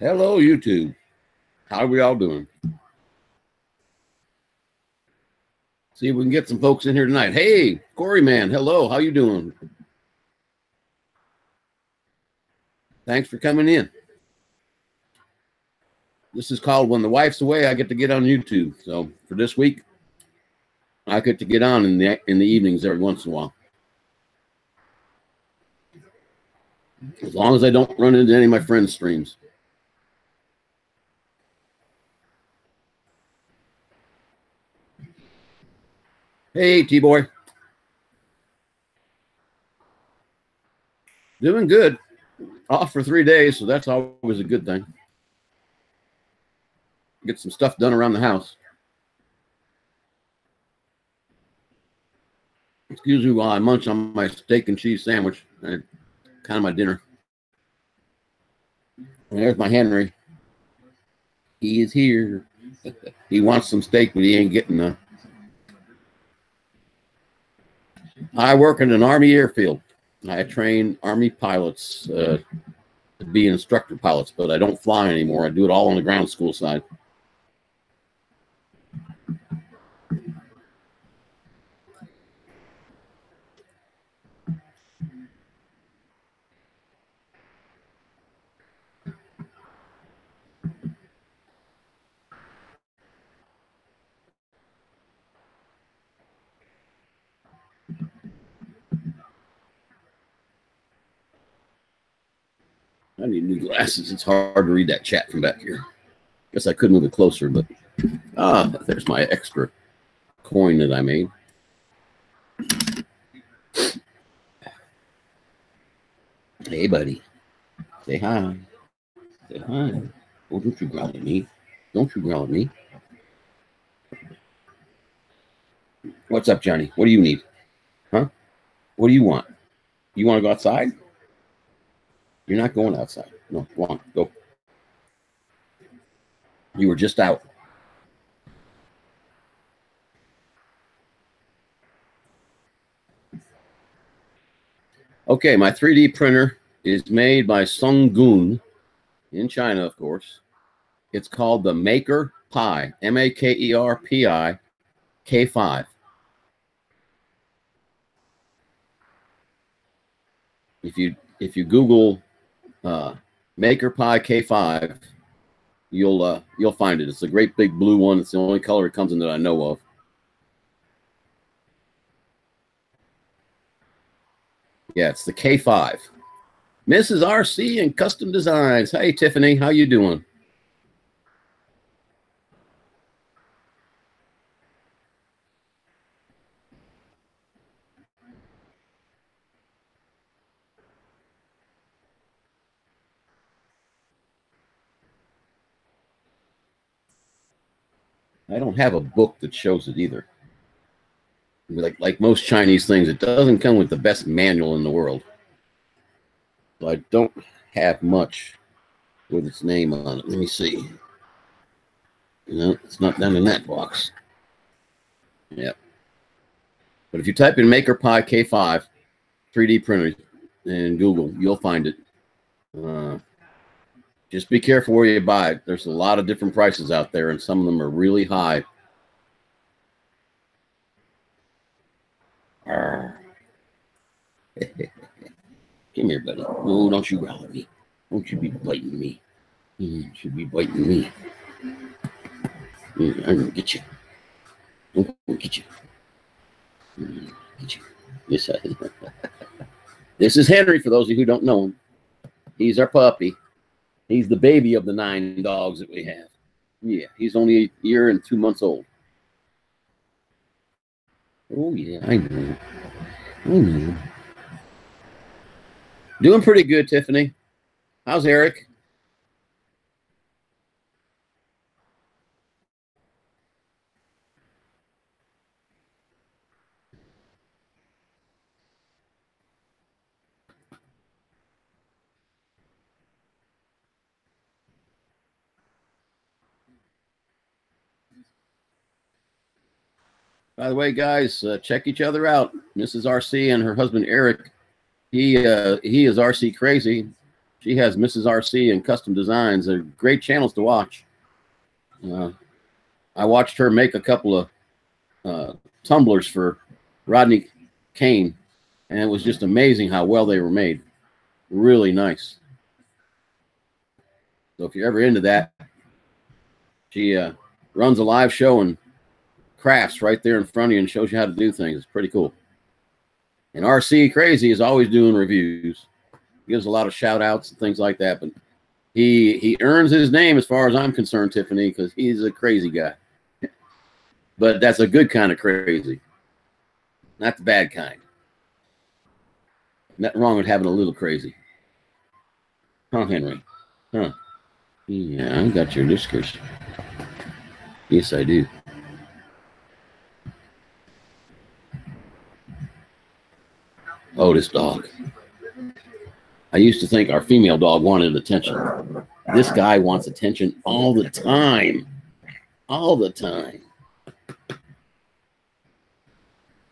Hello, YouTube. How are we all doing? See if we can get some folks in here tonight. Hey, Corey, man. Hello. How you doing? Thanks for coming in. This is called When the Wife's Away, I Get to Get on YouTube. So for this week, I get to get on in the evenings every once in a while. As long as I don't run into any of my friends' streams. Hey, T-Boy. Doing good. Off for 3 days, so that's always a good thing. Get some stuff done around the house. Excuse me while I munch on my steak and cheese sandwich. Kind of my dinner. And there's my Henry. He is here. He wants some steak, but he ain't getting none. I work in an Army airfield. I train Army pilots to be instructor pilots, but I don't fly anymore. I do it all on the ground school side. I need new glasses. It's hard to read that chat from back here. Guess I could move it closer, but there's my extra coin that I made. Hey, buddy. Say hi. Say hi. Oh, don't you growl at me. Don't you growl at me. What's up, Johnny? What do you need? Huh? What do you want? You want to go outside? You're not going outside. No, go on. Go. You were just out. Okay, my 3D printer is made by Sungun in China, of course. It's called the Maker Pi, M-A-K-E-R-P-I K5. If you Google Maker Pi K5, you'll find it. It's a great big blue one. It's the only color it comes in that I know of. Yeah, it's the K5. Mrs. RC and Custom Designs. Hey, Tiffany, how you doing? I don't have a book that shows it either. Like most Chinese things, it doesn't come with the best manual in the world. So I don't have much with its name on it. Let me see. No, it's not down in that box. Yeah. But if you type in Maker Pi K5 3D printer in Google, you'll find it. Just be careful where you buy it. There's a lot of different prices out there, and some of them are really high. Come here, buddy. No, don't you growl at me. Don't you be biting me. You should be biting me. I'm going to get you. I'm going to get you. Get you. Yes, this is Henry, for those of you who don't know him. He's our puppy. He's the baby of the 9 dogs that we have. Yeah, he's only 1 year and 2 months old. Oh, yeah, I know. I know. Doing pretty good, Tiffany. How's Eric? By the way, guys, check each other out. Mrs. RC and her husband Eric. He is RC crazy. She has Mrs. RC and Custom Designs. They're great channels to watch. I watched her make a couple of tumblers for Rodney Kane, and it was just amazing how well they were made. Really nice. So if you're ever into that, she runs a live show and crafts right there in front of you and shows you how to do things. It's pretty cool. And RC Crazy is always doing reviews. He gives a lot of shout outs and things like that, but he earns his name as far as I'm concerned, Tiffany, because he's a crazy guy. But that's a good kind of crazy, not the bad kind. Nothing wrong with having a little crazy. Huh, Henry? Huh? Yeah, I got your whiskers. Yes, I do. Oh, this dog. I used to think our female dog wanted attention. This guy wants attention all the time. All the time.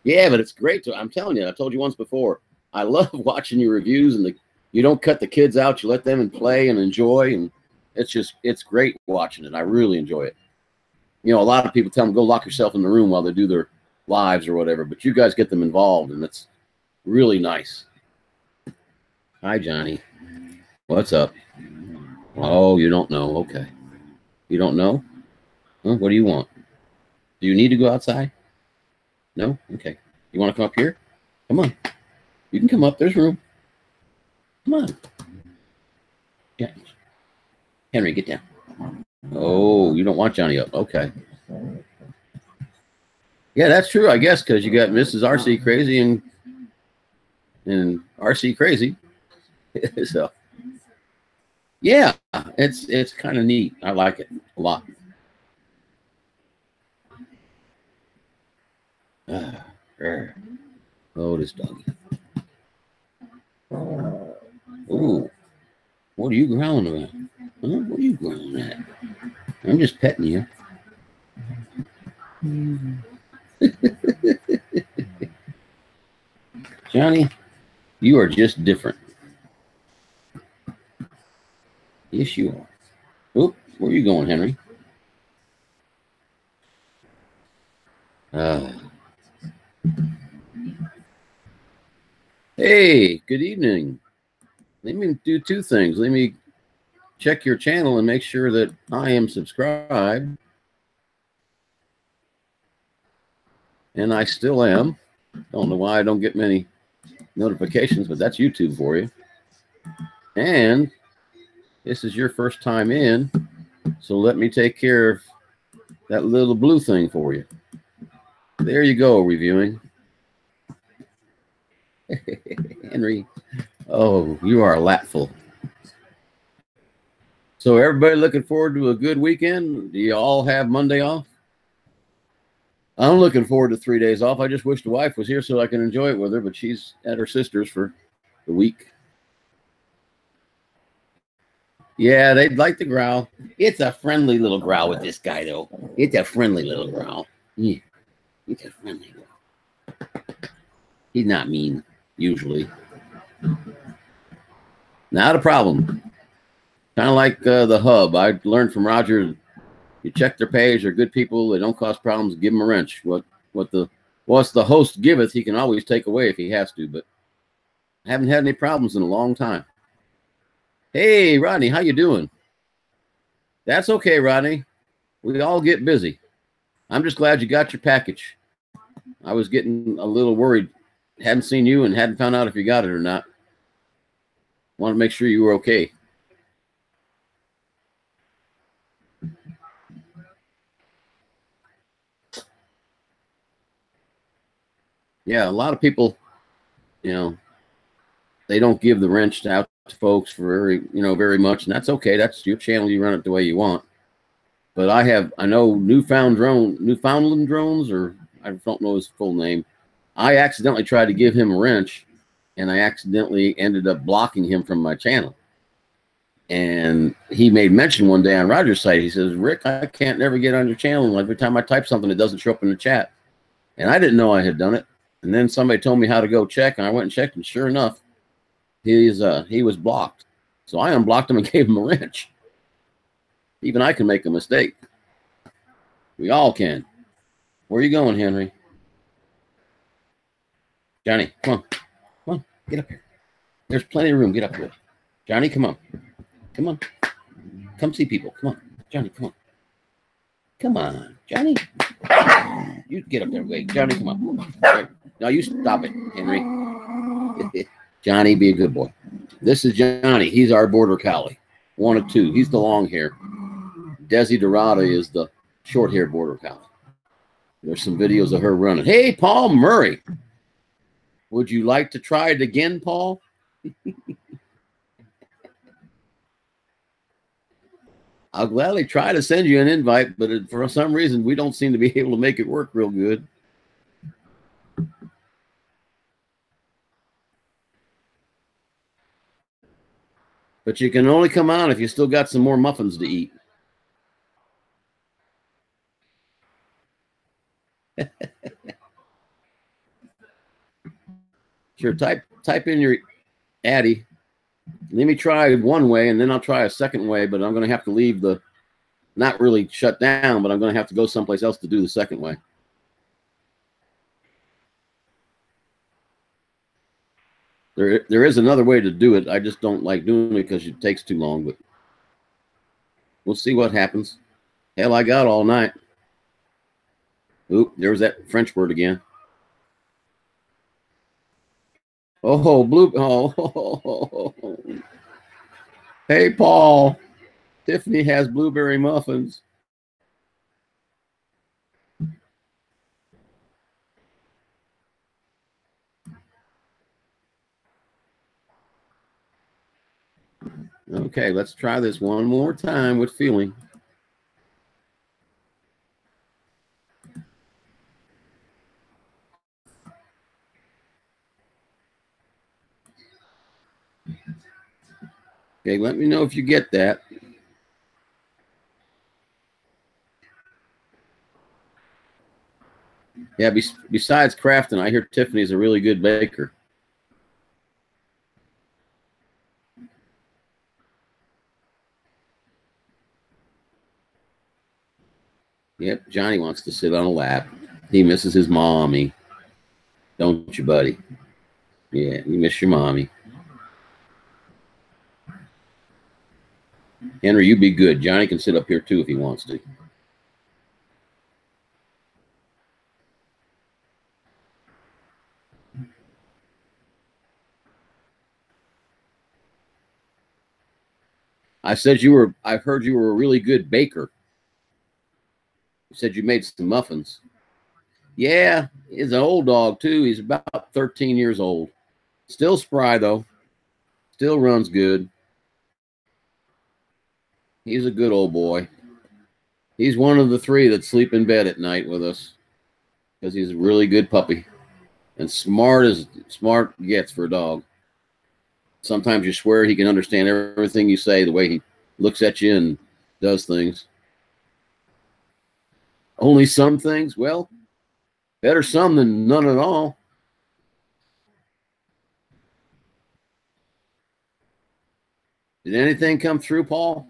Yeah, but it's great. I'm telling you, I told you once before, I love watching your reviews, and you don't cut the kids out. You let them play and enjoy, and it's great watching it. I really enjoy it. You know, a lot of people tell them, go lock yourself in the room while they do their lives or whatever, but you guys get them involved, and it's really nice. Hi, Johnny. What's up? Oh, you don't know. Okay. You don't know? Huh? What do you want? Do you need to go outside? No? Okay. You want to come up here? Come on. You can come up. There's room. Come on. Yeah. Henry, get down. Oh, you don't want Johnny up. Okay. Yeah, that's true, I guess, because you got Mrs. RC Crazy and RC Crazy. So, yeah, it's kind of neat. I like it a lot. Oh, this doggy. Oh, what are you growling about? Huh? What are you growling at? I'm just petting you. Johnny, you are just different. Yes, you are. Oh, where are you going, Henry? Hey, good evening. Let me do two things. Let me check your channel and make sure that I am subscribed. And I still am. Don't know why I don't get many notifications, but that's YouTube for you. And this is your first time in, so let me take care of that little blue thing for you. There you go, reviewing. Henry, oh, you are a lapful. So everybody looking forward to a good weekend? Do you all have Monday off? I'm looking forward to 3 days off. I just wish the wife was here so I can enjoy it with her, but she's at her sister's for the week. Yeah, they'd like to growl. It's a friendly little growl with this guy, though. It's a friendly little growl. Yeah, it's a friendly growl. He's not mean, usually. Not a problem. Kind of like the hub. I learned from Roger, you check their page, they're good people, they don't cause problems, give them a wrench. What's the host giveth, he can always take away if he has to, but I haven't had any problems in a long time. Hey, Rodney, how you doing? That's okay, Rodney. We all get busy. I'm just glad you got your package. I was getting a little worried. Hadn't seen you and hadn't found out if you got it or not. Want to make sure you were okay. Yeah, a lot of people, you know, they don't give the wrench out to folks for very much, and that's okay. That's your channel. You run it the way you want. But I know Newfoundland drones, or I don't know his full name. I accidentally tried to give him a wrench, and I accidentally ended up blocking him from my channel. And he made mention one day on Roger's site. He says, Rick, I can't never get on your channel. And every time I type something, it doesn't show up in the chat. And I didn't know I had done it. And then somebody told me how to go check, and I went and checked, and sure enough, he was blocked. So I unblocked him and gave him a wrench. Even I can make a mistake. We all can. Where are you going, Henry? Johnny, come on. Come on, get up here. There's plenty of room. Get up here. Johnny, come on. Come on. Come see people. Come on. Johnny, come on. Come on, Johnny. You get up there. Wait, Johnny, come on. Right. No, you stop it, Henry. Johnny, be a good boy. This is Johnny. He's our border collie. One of two. He's the long hair. Desi Dorada is the short hair border collie. There's some videos of her running. Hey, Paul Murray. Would you like to try it again, Paul? I'll gladly try to send you an invite, but for some reason, we don't seem to be able to make it work real good. But you can only come on if you still got some more muffins to eat. Sure, type in your Addy. Let me try one way, and then I'll try a second way, but I'm going to have to leave the, not really shut down, but I'm going to have to go someplace else to do the second way. There is another way to do it. I just don't like doing it because it takes too long, but we'll see what happens. Hell, I got all night. Oop, there was that French word again. Oh, blue. Oh. Hey, Paul. Tiffany has blueberry muffins. Okay, let's try this one more time with feeling. Okay, let me know if you get that. Yeah, besides crafting, I hear Tiffany's a really good baker. Yep, Johnny wants to sit on a lap. He misses his mommy. Don't you, buddy? Yeah, you miss your mommy. Henry, you be good. Johnny can sit up here too if he wants to. I've heard you were a really good baker. You said you made some muffins. Yeah, he's an old dog too. He's about 13 years old. Still spry though. Still runs good. He's a good old boy. He's one of the three that sleep in bed at night with us because he's a really good puppy and smart as smart gets for a dog. Sometimes you swear he can understand everything you say, the way he looks at you and does things. Only some things? Well, better some than none at all. Did anything come through, Paul?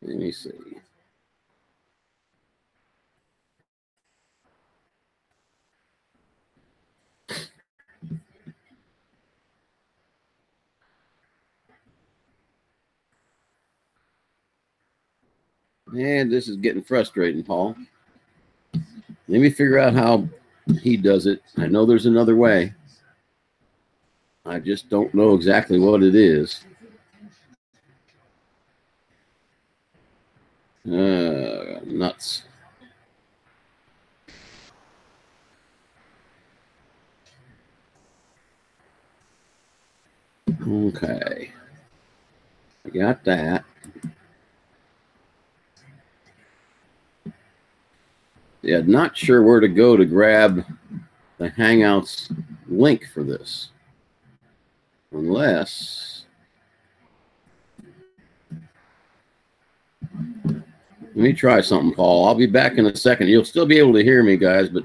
Let me see. Man, this is getting frustrating, Paul. Let me figure out how he does it. I know there's another way. I just don't know exactly what it is. Nuts. Okay. I got that. Yeah, not sure where to go to grab the Hangouts link for this. Unless Let me try something, Paul. I'll be back in a second. You'll still be able to hear me, guys, but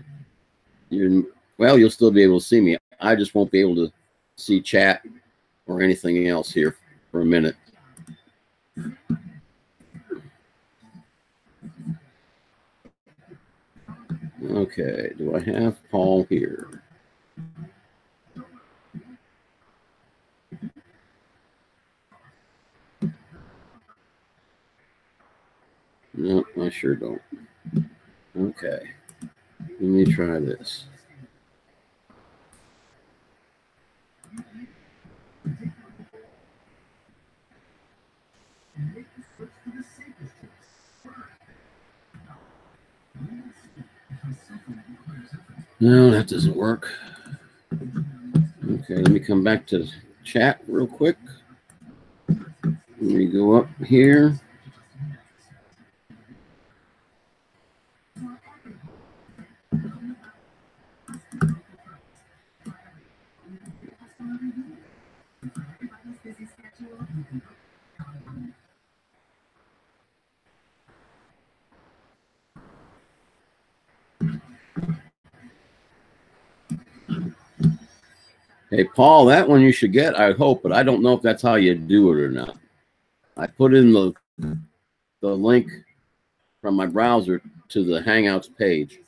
you'll still be able to see me. I just won't be able to see chat or anything else here for a minute. Okay, do I have Paul here? No, I sure don't. Okay, let me try this. No, that doesn't work. Okay, let me come back to chat real quick. Let me go up here. Hey, Paul, that one you should get, I hope, but I don't know if that's how you do it or not. I put in the link from my browser to the Hangouts page.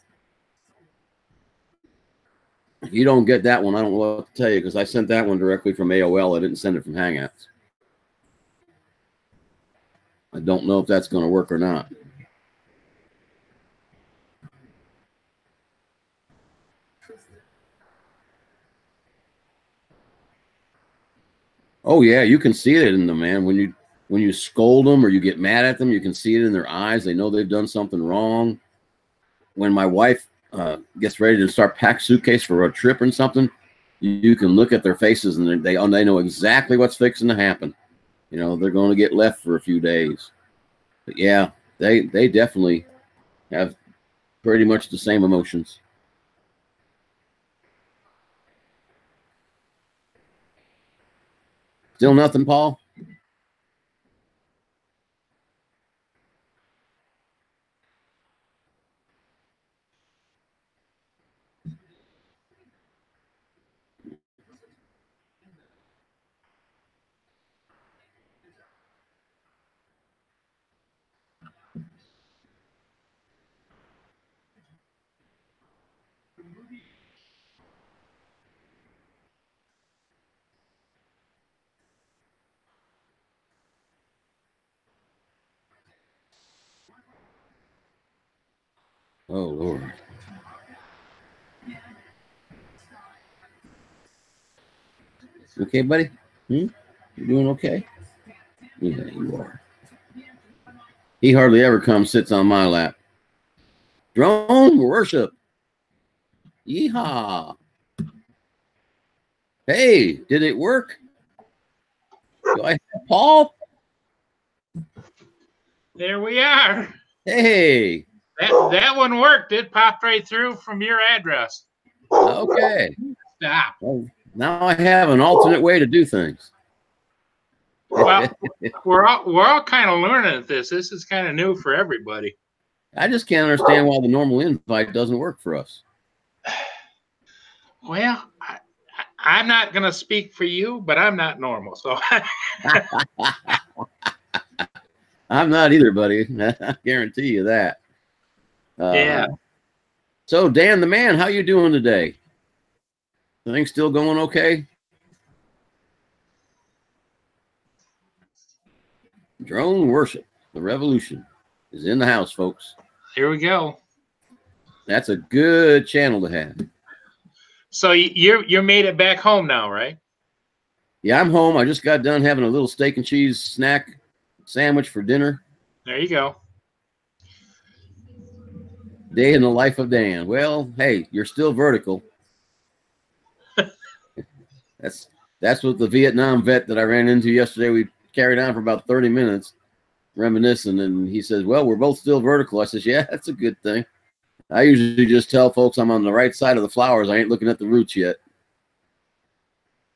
If you don't get that one, I don't know what to tell you, because I sent that one directly from AOL. I didn't send it from Hangouts. I don't know if that's going to work or not. Oh yeah, you can see it in them, man. When you scold them or you get mad at them, you can see it in their eyes. They know they've done something wrong. When my wife gets ready to start pack suitcase for a trip or something, you can look at their faces and they know exactly what's fixing to happen. You know, they're going to get left for a few days. But yeah, they definitely have pretty much the same emotions. Still nothing, Paul? Oh, Lord. Okay, buddy? You doing okay? Yeah, you are. He hardly ever comes, sits on my lap. Drone worship. Yeehaw. Hey, did it work? Do I have Paul? There we are. Hey. That one worked. It popped right through from your address. Okay. Stop. Well, now I have an alternate way to do things. Well, we're all kind of learning at this. This is kind of new for everybody. I just can't understand why the normal invite doesn't work for us. Well, I'm not going to speak for you, but I'm not normal. So I'm not either, buddy. I guarantee you that. Yeah. So, Dan the man, how you doing today? Things still going okay? Drone worship, the revolution is in the house, folks. Here we go. That's a good channel to have. So you're made it back home now, right? Yeah, I'm home. I just got done having a little steak and cheese snack sandwich for dinner. There you go. Day in the life of Dan. Well, hey, you're still vertical. That's what the Vietnam vet that I ran into yesterday, we carried on for about 30 minutes reminiscing, and he says, well, we're both still vertical. I says, yeah, that's a good thing. I usually just tell folks I'm on the right side of the flowers. I ain't looking at the roots yet.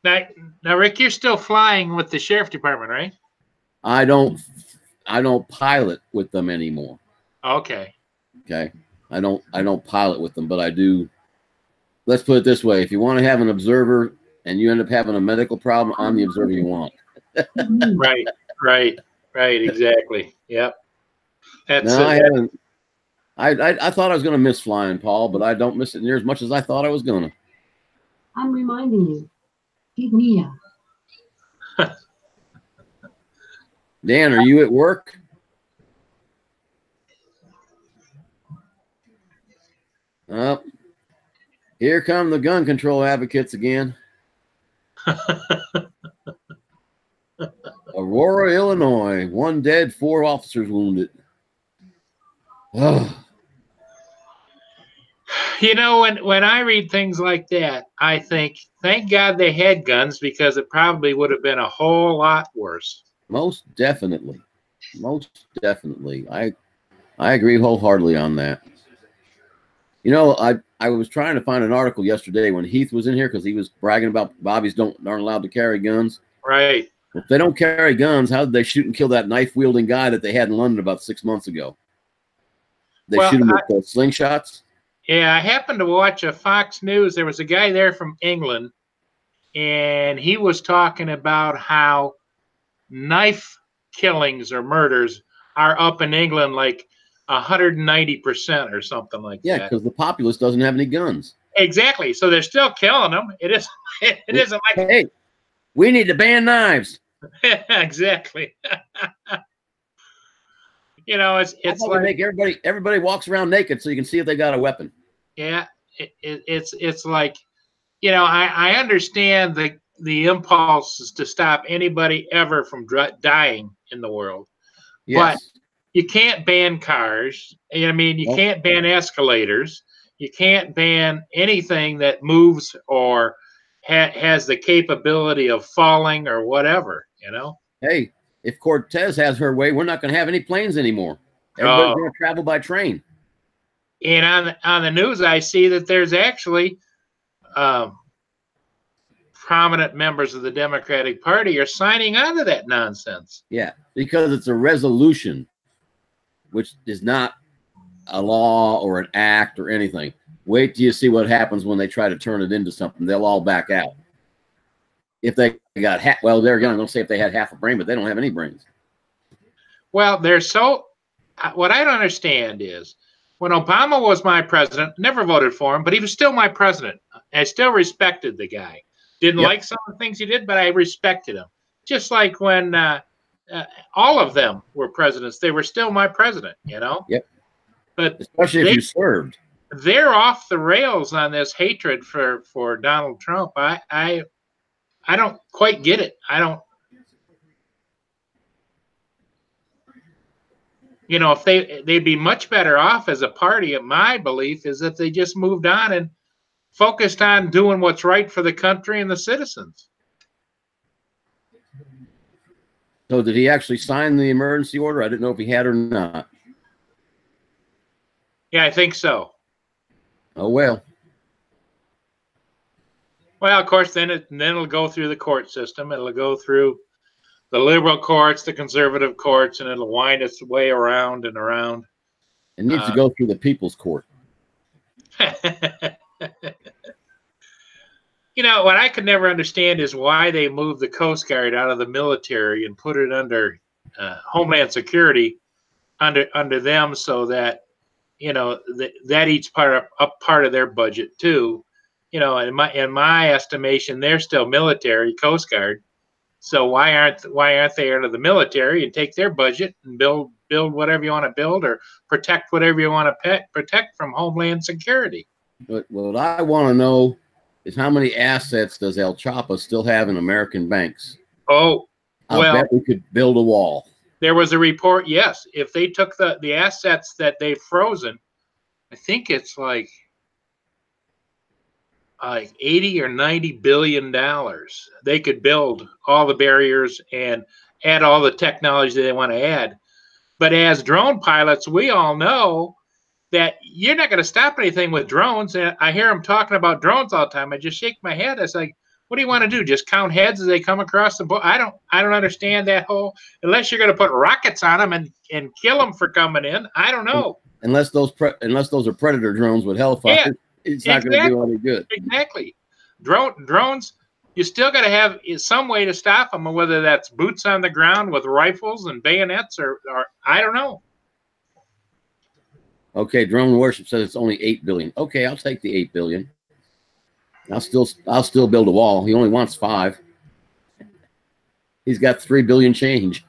Now, Rick, you're still flying with the sheriff department, right? I don't pilot with them anymore. Okay. Okay. I don't pilot with them, but I do. Let's put it this way. If you want to have an observer and you end up having a medical problem, I'm the observer you want. Right, right, right, exactly. Yep. That's No, I haven't. I thought I was going to miss flying, Paul, but I don't miss it near as much as I thought I was going to. I'm reminding you. Give me a. Dan, are you at work? Oh, here come the gun control advocates again. Aurora, Illinois. 1 dead, 4 officers wounded. Oh. You know, when I read things like that, I think, thank God they had guns, because it probably would have been a whole lot worse. Most definitely. Most definitely. I agree wholeheartedly on that. You know, I was trying to find an article yesterday when Heath was in here because he was bragging about Bobbies aren't allowed to carry guns. Right. If they don't carry guns, how did they shoot and kill that knife-wielding guy that they had in London about 6 months ago? They shoot him with slingshots? Yeah, I happened to watch a Fox News. There was a guy there from England, and he was talking about how knife killings or murders are up in England like 190% or something like that. Yeah, because the populace doesn't have any guns. Exactly. So they're still killing them. It isn't like, hey, we need to ban knives. Exactly. You know, it's like make everybody walks around naked so you can see if they got a weapon. Yeah, it's like, you know, I understand the impulse to stop anybody ever from dying in the world. Yes. But you can't ban cars. I mean, you can't ban escalators. You can't ban anything that moves or has the capability of falling or whatever, you know? Hey, if Cortez has her way, we're not going to have any planes anymore. Everybody's going to travel by train. And on the news, I see that there's actually prominent members of the Democratic Party are signing on to that nonsense. Yeah, because it's a resolution, which is not a law or an act or anything. Wait till you see what happens when they try to turn it into something. They'll all back out. If they got well, they're going to say if they had half a brain, but they don't have any brains. Well, they're so. What I don't understand is when Obama was my president, never voted for him, but he was still my president. I still respected the guy. Didn't like some of the things he did, but I respected him. Just like when all of them were presidents, they were still my president, you know? Yep. But especially if you served. They're off the rails on this hatred for Donald Trump. I don't quite get it. I don't. You know, if they'd be much better off as a party. My belief is that they just moved on and focused on doing what's right for the country and the citizens. So did he actually sign the emergency order? I didn't know if he had or not. Yeah, I think so. Oh, well. Well, of course, then it'll go through the court system. It'll go through the liberal courts, the conservative courts, and it'll wind its way around and around. It needs to go through the people's court. You know, what I could never understand is why they moved the Coast Guard out of the military and put it under Homeland Security, under them, so that, you know, that eats part of their budget too. You know, in my estimation, they're still military, Coast Guard. So why aren't they under the military and take their budget and build whatever you want to build or protect whatever you want to protect from Homeland Security? But what I want to know is how many assets does El Chapo still have in American banks? Oh, well, I bet we could build a wall. There was a report, yes. If they took the assets that they've frozen, I think it's like 80 or 90 billion dollars. They could build all the barriers and add all the technology they want to add. But as drone pilots, we all know that you're not going to stop anything with drones. And I hear them talking about drones all the time. I just shake my head. It's like, What do you want to do? Just count heads as they come across the board? I don't understand that whole. Unless you're going to put rockets on them and kill them for coming in. I don't know. Unless those are predator drones with hellfire, Yeah, it's not going to do any good. Exactly. Drones. You still got to have some way to stop them, whether that's boots on the ground with rifles and bayonets, or I don't know. Okay, Drone Worship says it's only 8 billion. Okay, I'll take the 8 billion. I'll still build a wall. He only wants 5. He's got 3 billion change.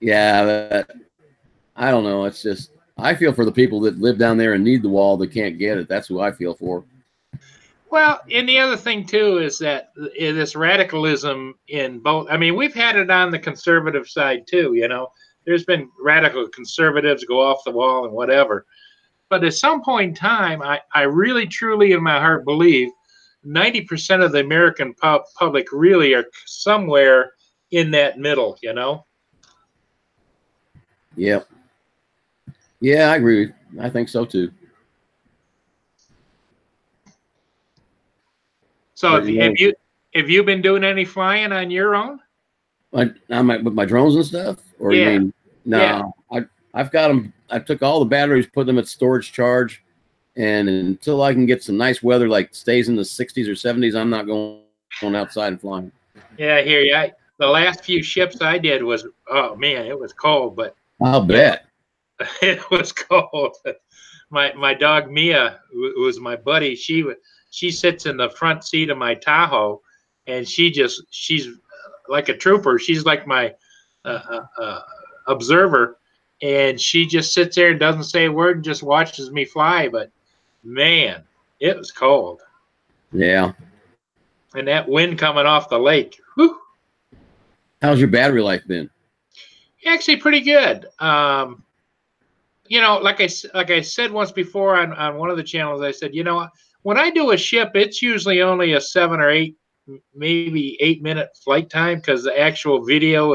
Yeah, I don't know. It's just I feel for the people that live down there and need the wall that can't get it. That's who I feel for. Well, and the other thing too is that this radicalism in both. I mean, we've had it on the conservative side too. You know, there's been radical conservatives go off the wall and whatever. But at some point in time, I really, truly, in my heart, believe 90% of the American public really are somewhere in that middle. You know. Yep. Yeah, I agree. I think so too. So have you been doing any flying on your own? With my drones and stuff, or yeah. You mean no? Yeah. I've got them. I took all the batteries, put them at storage charge, and until I can get some nice weather, like stays in the 60s or 70s, I'm not going outside and flying. Yeah, I hear you. The last few ships I did was, oh man, it was cold, but I'll bet it was cold. My dog Mia, who was my buddy, she sits in the front seat of my Tahoe, and she's like a trooper. She's like my observer, and she just sits there and doesn't say a word and just watches me fly. But man, it was cold. Yeah. And that wind coming off the lake. Whew. How's your battery life been? Actually, pretty good. You know, like I said once before on one of the channels, I said, you know, when I do a ship, it's usually only a 7 or 8, maybe 8-minute flight time, because the actual video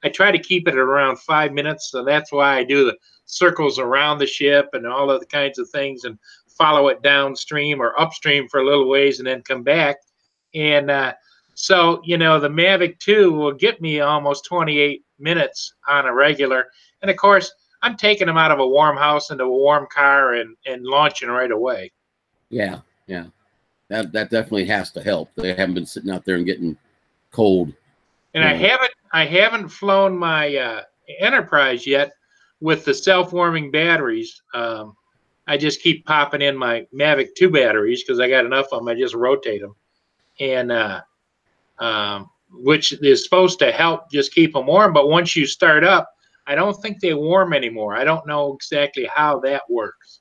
I try to keep it around 5 minutes. So that's why I do the circles around the ship and all of the kinds of things and follow it downstream or upstream for a little ways and then come back. And so, you know, the Mavic 2 will get me almost 28 minutes on a regular. And of course, I'm taking them out of a warm house into a warm car and launching right away. Yeah, yeah. That definitely has to help. They haven't been sitting out there and getting cold. And I haven't flown my Enterprise yet with the self-warming batteries. I just keep popping in my Mavic 2 batteries because I got enough of them. I just rotate them. And which is supposed to help just keep them warm. But once you start up, I don't think they warm anymore. I don't know exactly how that works.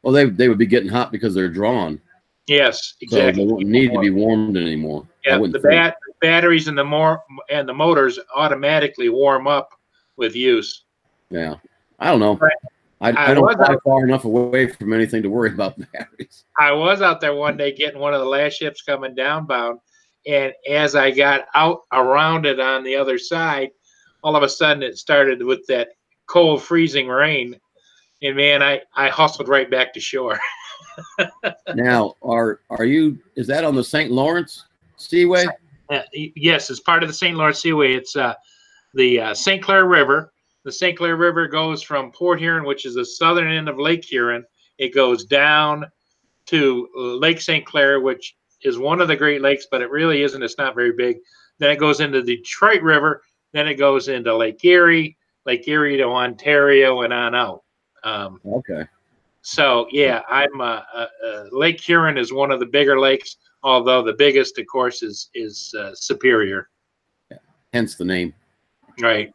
Well, they would be getting hot because they're drawn. Yes, exactly. So they won't need to be warmed anymore. Yeah, the batteries and the motors automatically warm up with use. Yeah, I don't know. But I don't fly far enough away from anything to worry about batteries. I was out there one day getting one of the last ships coming downbound, and as I got out around it on the other side, all of a sudden it started with that cold, freezing rain, and man, I hustled right back to shore. Now, is that on the St. Lawrence Seaway? Yes, it's part of the St. Lawrence Seaway. It's the St. Clair River. The St. Clair River goes from Port Huron, which is the southern end of Lake Huron. It goes down to Lake St. Clair, which is one of the Great Lakes, but it really isn't. It's not very big. Then it goes into the Detroit River. Then it goes into Lake Erie to Ontario, and on out. Okay. So yeah, Lake Huron is one of the bigger lakes, although the biggest, of course, is Superior. Yeah. Hence the name. Right.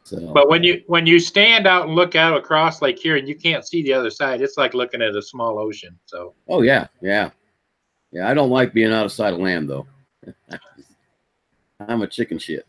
So. But when you stand out and look out across Lake Huron, you can't see the other side. It's like looking at a small ocean. So. Oh yeah. I don't like being out of sight of land though. I'm a chicken shit.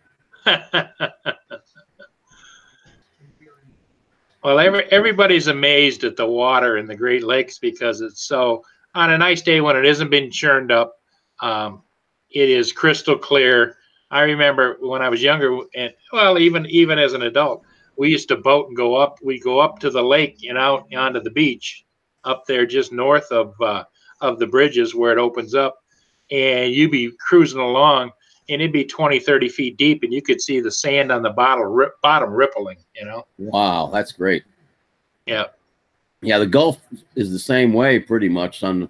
Well, everybody's amazed at the water in the Great Lakes because it's so, on a nice day when it isn't being churned up, it is crystal clear. I remember when I was younger, and well, even as an adult, we used to boat and go up. We go up to the lake and out onto the beach up there just north of the bridges where it opens up, and you'd be cruising along and it'd be 20, 30 feet deep, and you could see the sand on the bottom rippling, you know? Wow, that's great. Yeah. Yeah, the Gulf is the same way pretty much on the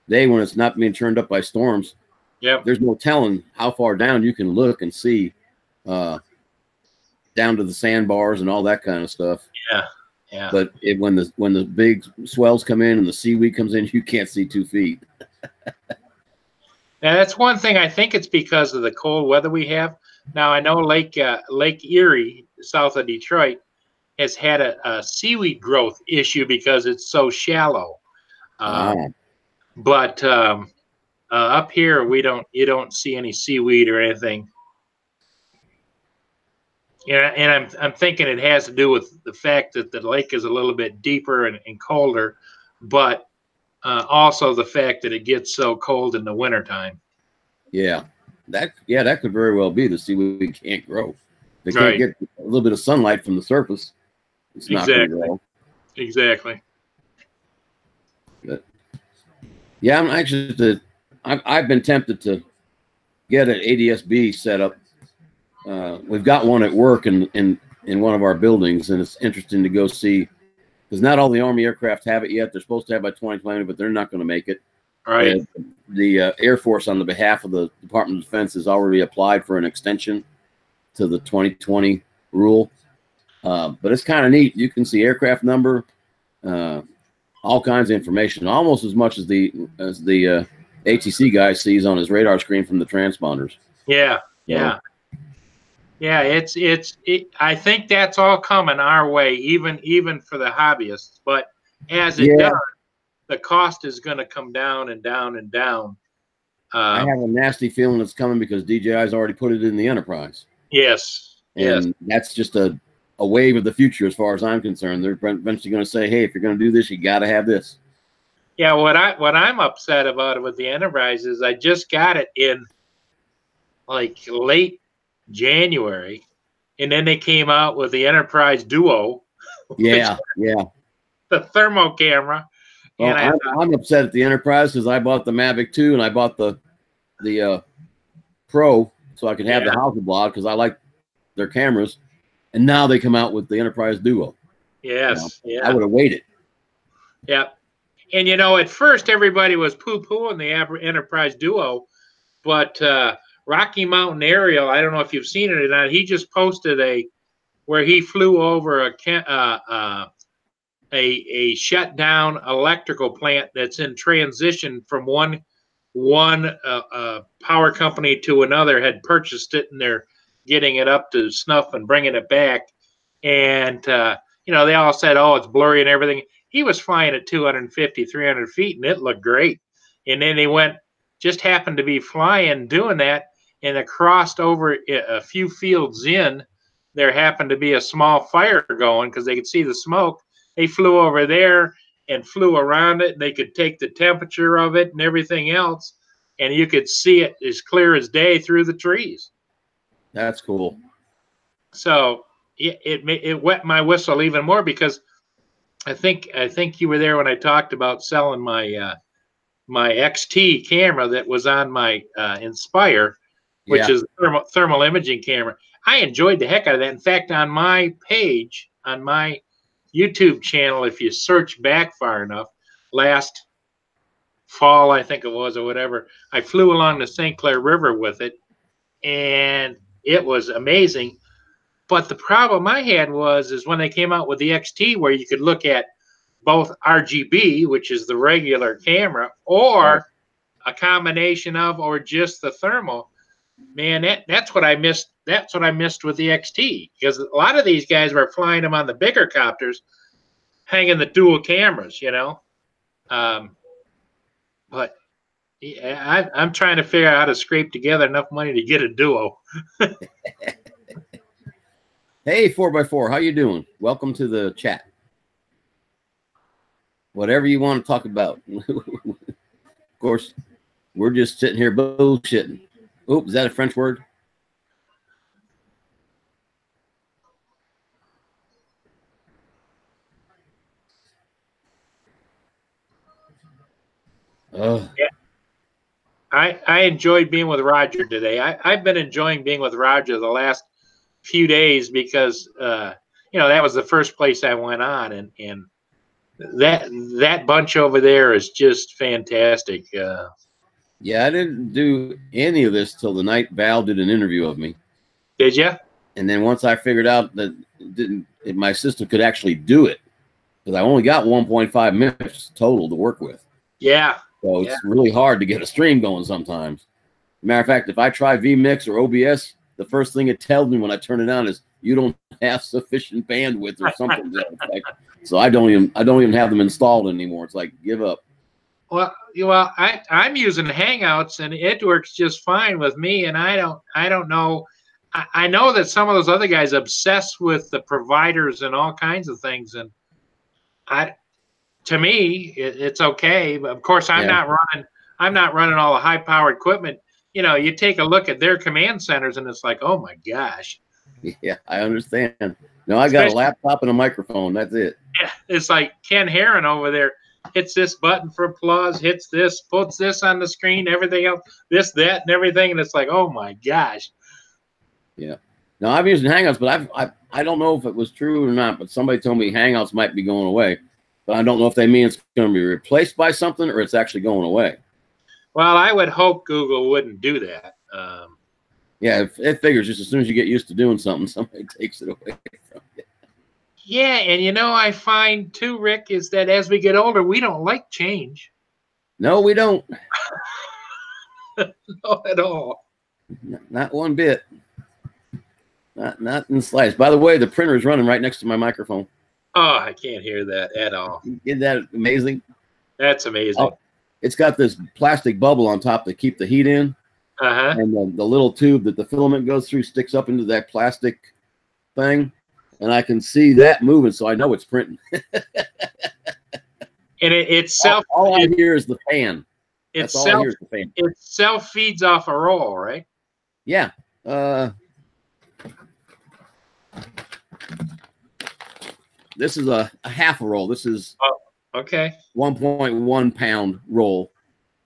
day when it's not being turned up by storms. Yep. There's no telling how far down you can look and see down to the sandbars and all that kind of stuff. Yeah. Yeah. But when the big swells come in and the seaweed comes in, you can't see 2 feet. Now, that's one thing. I think it's because of the cold weather we have. Now, I know Lake Erie, south of Detroit, has had a seaweed growth issue because it's so shallow. But up here, you don't see any seaweed or anything. Yeah, and I'm thinking it has to do with the fact that the lake is a little bit deeper and colder, but also the fact that it gets so cold in the wintertime. Yeah, that could very well be the seaweed can't grow. They can't Right. get a little bit of sunlight from the surface. It's not going to grow. Exactly. But yeah, I'm actually I've been tempted to get an ADS-B set up. We've got one at work in one of our buildings, and it's interesting to go see because not all the Army aircraft have it yet. They're supposed to have by 2020, but they're not going to make it. Right. The Air Force, on the behalf of the Department of Defense, has already applied for an extension to the 2020 rule. But it's kind of neat. You can see aircraft number, all kinds of information, almost as much as the ATC guy sees on his radar screen from the transponders. Yeah. Yeah. Yeah, I think that's all coming our way, even for the hobbyists. But as it does, the cost is going to come down and down and down. I have a nasty feeling it's coming because DJI's already put it in the Enterprise. Yes. And that's just a wave of the future as far as I'm concerned. They're eventually going to say, hey, if you're going to do this, you got to have this. Yeah, what I'm upset about it with the Enterprise is I just got it in like late January, and then they came out with the Enterprise Duo. Yeah. The thermo camera. Well, and I'm upset at the Enterprise because I bought the Mavic 2 and I bought the Pro so I could have the Hasselblad because I like their cameras, and now they come out with the Enterprise Duo. Yes. You know, I would have waited. Yeah. And at first everybody was poo-pooing the Enterprise Duo, but Rocky Mountain Aerial, I don't know if you've seen it or not, he just posted where he flew over a shut down electrical plant that's in transition from one power company to another, had purchased it, and they're getting it up to snuff and bringing it back. And they all said, oh, it's blurry and everything. He was flying at 250, 300 feet, and it looked great. And then he just happened to be flying, doing that, and it crossed over a few fields in. There happened to be a small fire going because they could see the smoke. They flew over there and flew around it. And they could take the temperature of it and everything else, and you could see it as clear as day through the trees. That's cool. So it wet my whistle even more because I think you were there when I talked about selling my my XT camera that was on my Inspire, which is thermal imaging camera. I enjoyed the heck out of that. In fact, on my page, on my YouTube channel, if you search back far enough, last fall, I think it was, or whatever, I flew along the St. Clair River with it, and it was amazing. But the problem I had is when they came out with the XT, where you could look at both RGB, which is the regular camera, or a combination of, or just the thermal. Man, that's what I missed. That's what I missed with the XT, because a lot of these guys were flying them on the bigger copters, hanging the dual cameras, But I'm trying to figure out how to scrape together enough money to get a Duo. Hey, 4x4, how you doing? Welcome to the chat. Whatever you want to talk about. Of course, we're just sitting here bullshitting. Oops, is that a French word? Yeah. I enjoyed being with Roger today. I've been enjoying being with Roger the last few days because that was the first place I went on, and that bunch over there is just fantastic. Yeah, I didn't do any of this till the night Val did an interview of me. Did you? And then once I figured out that my system could actually do it, because I only got 1.5 minutes total to work with. Yeah. So it's really hard to get a stream going sometimes. Matter of fact, if I try vMix or OBS, the first thing it tells me when I turn it on is you don't have sufficient bandwidth or something. So I don't even have them installed anymore. It's like, give up. Well, I'm using Hangouts and it works just fine with me. And I don't know. I know that some of those other guys obsess with the providers and all kinds of things, and to me, it's okay. But of course, I'm not running all the high-powered equipment. You take a look at their command centers, and it's like, oh my gosh. Yeah, I understand. No, I got a laptop and a microphone. That's it. Yeah, it's like Ken Herron over there hits this button for applause, hits this, puts this on the screen, everything else, this, that, and everything, and it's like, oh my gosh. Yeah. Now I'm using Hangouts, but I don't know if it was true or not. But somebody told me Hangouts might be going away. But I don't know if they mean it's going to be replaced by something or it's actually going away. Well, I would hope Google wouldn't do that. Yeah, it figures just as soon as you get used to doing something, somebody takes it away from you. Yeah, and I find too, Rick, is that as we get older, we don't like change. No, we don't. Not at all. Not one bit. Not in the slightest. By the way, the printer is running right next to my microphone. Oh, I can't hear that at all. Isn't that amazing? That's amazing. Oh, it's got this plastic bubble on top to keep the heat in. And the little tube that the filament goes through sticks up into that plastic thing. And I can see that moving, so I know it's printing. And itself. All I hear is the fan. That's all I hear is the fan. It self feeds off a roll, right? Yeah. This is a half a roll. This is okay. 1.1 pound roll.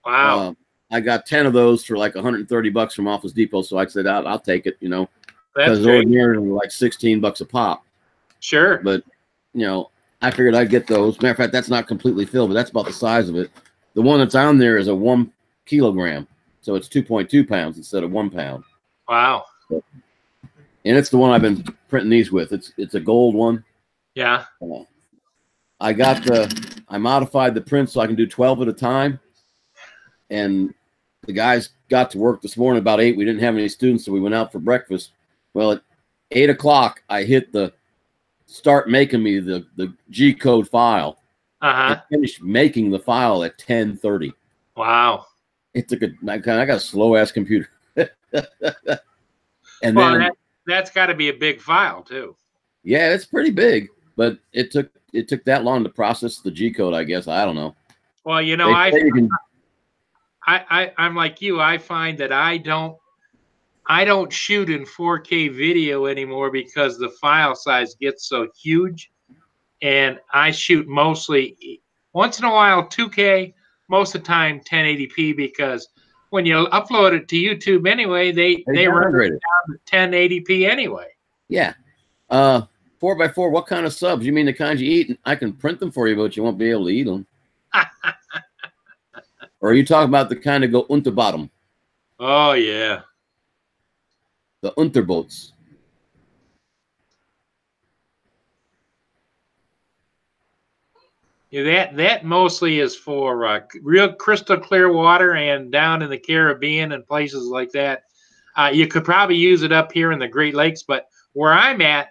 Wow. I got 10 of those for like $130 from Office Depot, so I said I'll take it, That's because ordinarily like $16 a pop. Sure. But I figured I'd get those. Matter of fact, that's not completely filled, but that's about the size of it. The one that's on there is a 1 kilogram, so it's 2.2 pounds instead of 1 pound. Wow. And it's the one I've been printing these with. It's a gold one. Yeah. I modified the print so I can do 12 at a time. And the guys got to work this morning about 8. We didn't have any students, so we went out for breakfast. Well, at 8 o'clock, I hit the start making me the G code file. I finished making the file at 10:30. Wow. It took I got a slow ass computer. And then that's got to be a big file too. Yeah, it's pretty big, but it took that long to process the G code, I guess. I don't know. Well, I'm like you. I find that I don't shoot in 4K video anymore because the file size gets so huge, and I shoot mostly once in a while 2K, most of the time 1080p, because when you upload it to YouTube anyway, they run it down to 1080p anyway. Yeah. 4x4, what kind of subs? You mean the kinds you eat? I can print them for you, but you won't be able to eat them. Or are you talking about the kind that go unterbottom? Oh, yeah. The unterboats. Yeah, that mostly is for real crystal clear water, and down in the Caribbean and places like that. You could probably use it up here in the Great Lakes, but where I'm at,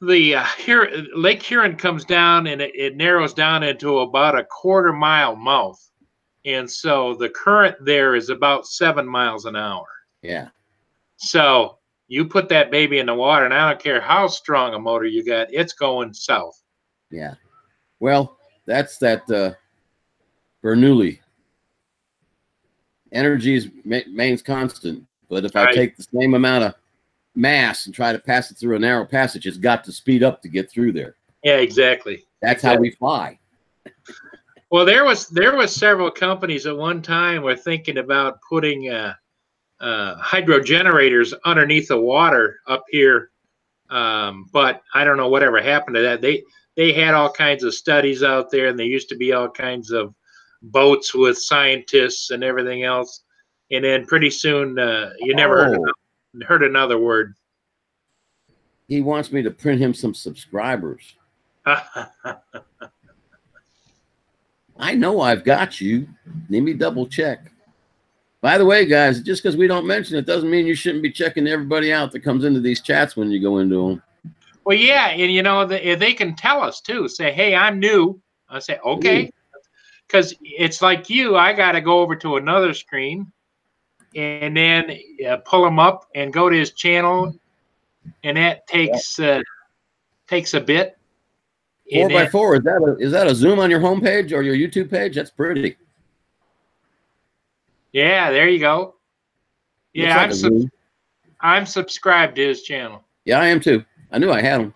the Lake Huron comes down and it narrows down into about a 1/4 mile mouth, and so the current there is about 7 miles an hour. Yeah. So you put that baby in the water, and I don't care how strong a motor you got, it's going south. Yeah. Well, that's that Bernoulli. Energy remains constant, but if I take the same amount of mass and try to pass it through a narrow passage, it's got to speed up to get through there. Yeah, exactly. That's how we fly. Well, there was several companies at one time were thinking about putting hydro generators underneath the water up here, but I don't know whatever happened to that. They had all kinds of studies out there, and there used to be all kinds of boats with scientists and everything else, and then pretty soon you never heard another word. He wants me to print him some subscribers. I know I've got you. Let me double check. By the way, guys, just because we don't mention it doesn't mean you shouldn't be checking everybody out that comes into these chats when you go into them. Well, yeah, and you know, they can tell us too. Say, hey, I'm new. I say, okay, because it's like you. I got to go over to another screen, and then pull him up and go to his channel, and that takes takes a bit. 4x4, is that a Zoom on your homepage or your YouTube page? That's pretty. Yeah, there you go. Yeah, I'm subscribed to his channel. Yeah, I am too. I knew I had him.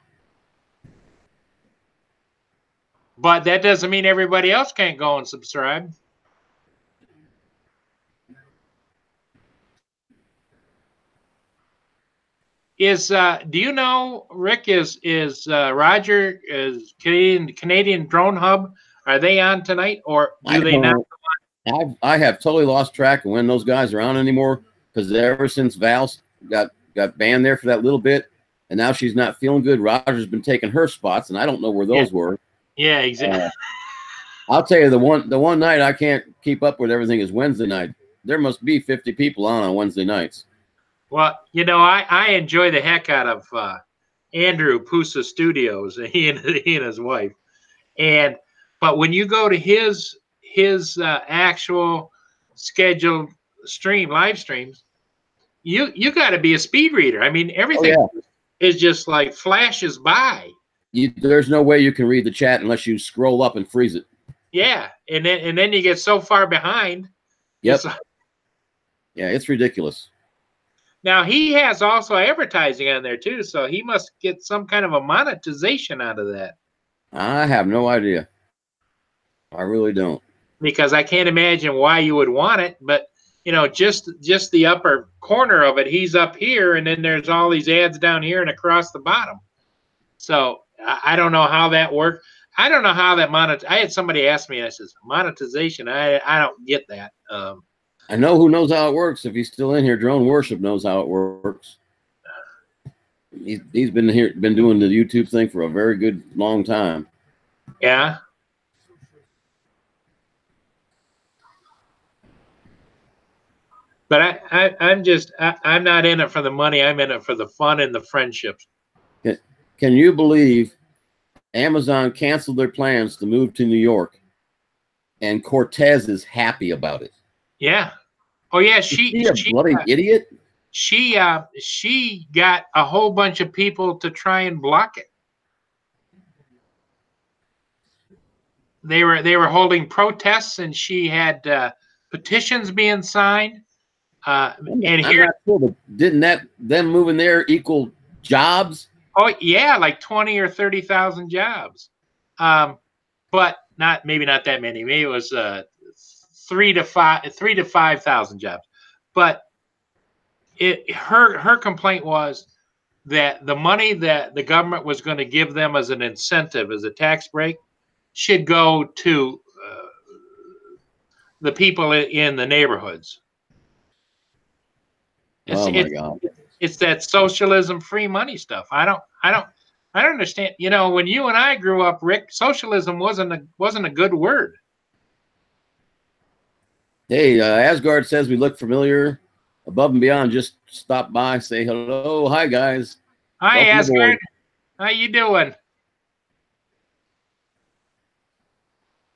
But that doesn't mean everybody else can't go and subscribe. Do you know, Rick, is Roger, is Canadian Drone Hub, are they on tonight, or do they not? I have totally lost track of when those guys are on anymore, because ever since Val got banned there for that little bit, and now she's not feeling good. Roger's been taking her spots, and I don't know where those were. Yeah, exactly. I'll tell you, the one night I can't keep up with everything is Wednesday night. There must be 50 people on Wednesday nights. Well, you know, I enjoy the heck out of Andrew Pusa Studios, he and his wife, but when you go to his actual scheduled live streams, you got to be a speed reader. I mean, everything is just like flashes by. There's no way you can read the chat unless you scroll up and freeze it. Yeah, and then you get so far behind. Yep. Yeah, it's ridiculous. Now he has also advertising on there too, so he must get some kind of a monetization out of that. I have no idea. I really don't. Because I can't imagine why you would want it, but you know, just the upper corner of it, he's up here, and then there's all these ads down here and across the bottom. So I don't know how that works. I don't know how that I had somebody ask me, I says, monetization, I don't get that. I know who knows how it works. If he's still in here, Drone Worship knows how it works. He's been doing the YouTube thing for a very good long time. Yeah. But I'm not in it for the money. I'm in it for the fun and the friendships. Can you believe Amazon canceled their plans to move to New York, and Cortez is happy about it? Yeah. Oh yeah. She's a bloody idiot. She got a whole bunch of people to try and block it. They were holding protests, and she had petitions being signed. And here, didn't them moving there equal jobs? Oh yeah, like 20 or 30,000 jobs, but maybe not that many. Maybe it was 3,000 to 5,000 jobs. But her complaint was that the money that the government was going to give them as an incentive, as a tax break, should go to the people in the neighborhoods. Oh my God! It's that socialism, free money stuff. I don't understand. You know, when you and I grew up, Rick, socialism wasn't a good word. Hey, Asgard says we look familiar. Above and Beyond just stop by, say hello. Hi guys. Hi Asgard. How you doing?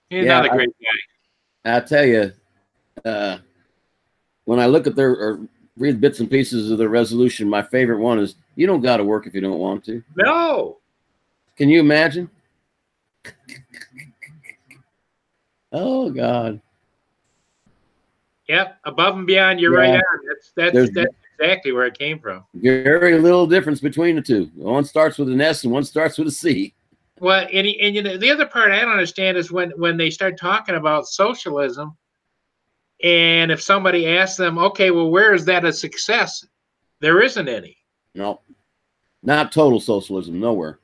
He's another great guy. I tell you, when I look at or read bits and pieces of the resolution, my favorite one is, you don't got to work if you don't want to. No. Can you imagine? Oh God. Yep, Above and Beyond, you're right on. That's exactly where it came from. Very little difference between the two. One starts with an S and one starts with a C. Well, and you know, the other part I don't understand is when they start talking about socialism, and if somebody asks them, okay, well, where is that a success? There isn't any. No, not total socialism, nowhere.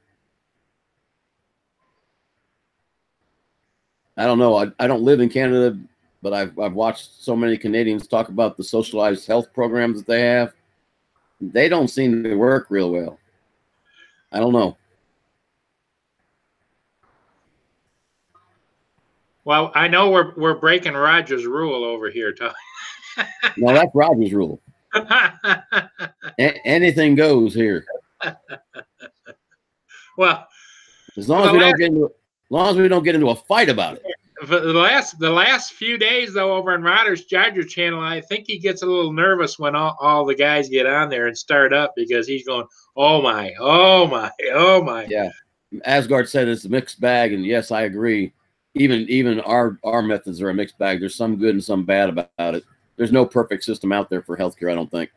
I don't know. I don't live in Canada, but I've watched so many Canadians talk about the socialized health programs that they have. They don't seem to work real well. I don't know. Well, I know we're breaking Roger's rule over here, Tom. No, that's Roger's rule. Anything goes here. Well, As long as we don't get into a fight about it. The last few days though, over on Roger's Charger channel, I think he gets a little nervous when all the guys get on there and start up because he's going, oh my, oh my, oh my. Yeah, Asgard said it's a mixed bag, and yes, I agree. Even our methods are a mixed bag. There's some good and some bad about it. There's no perfect system out there for healthcare, I don't think.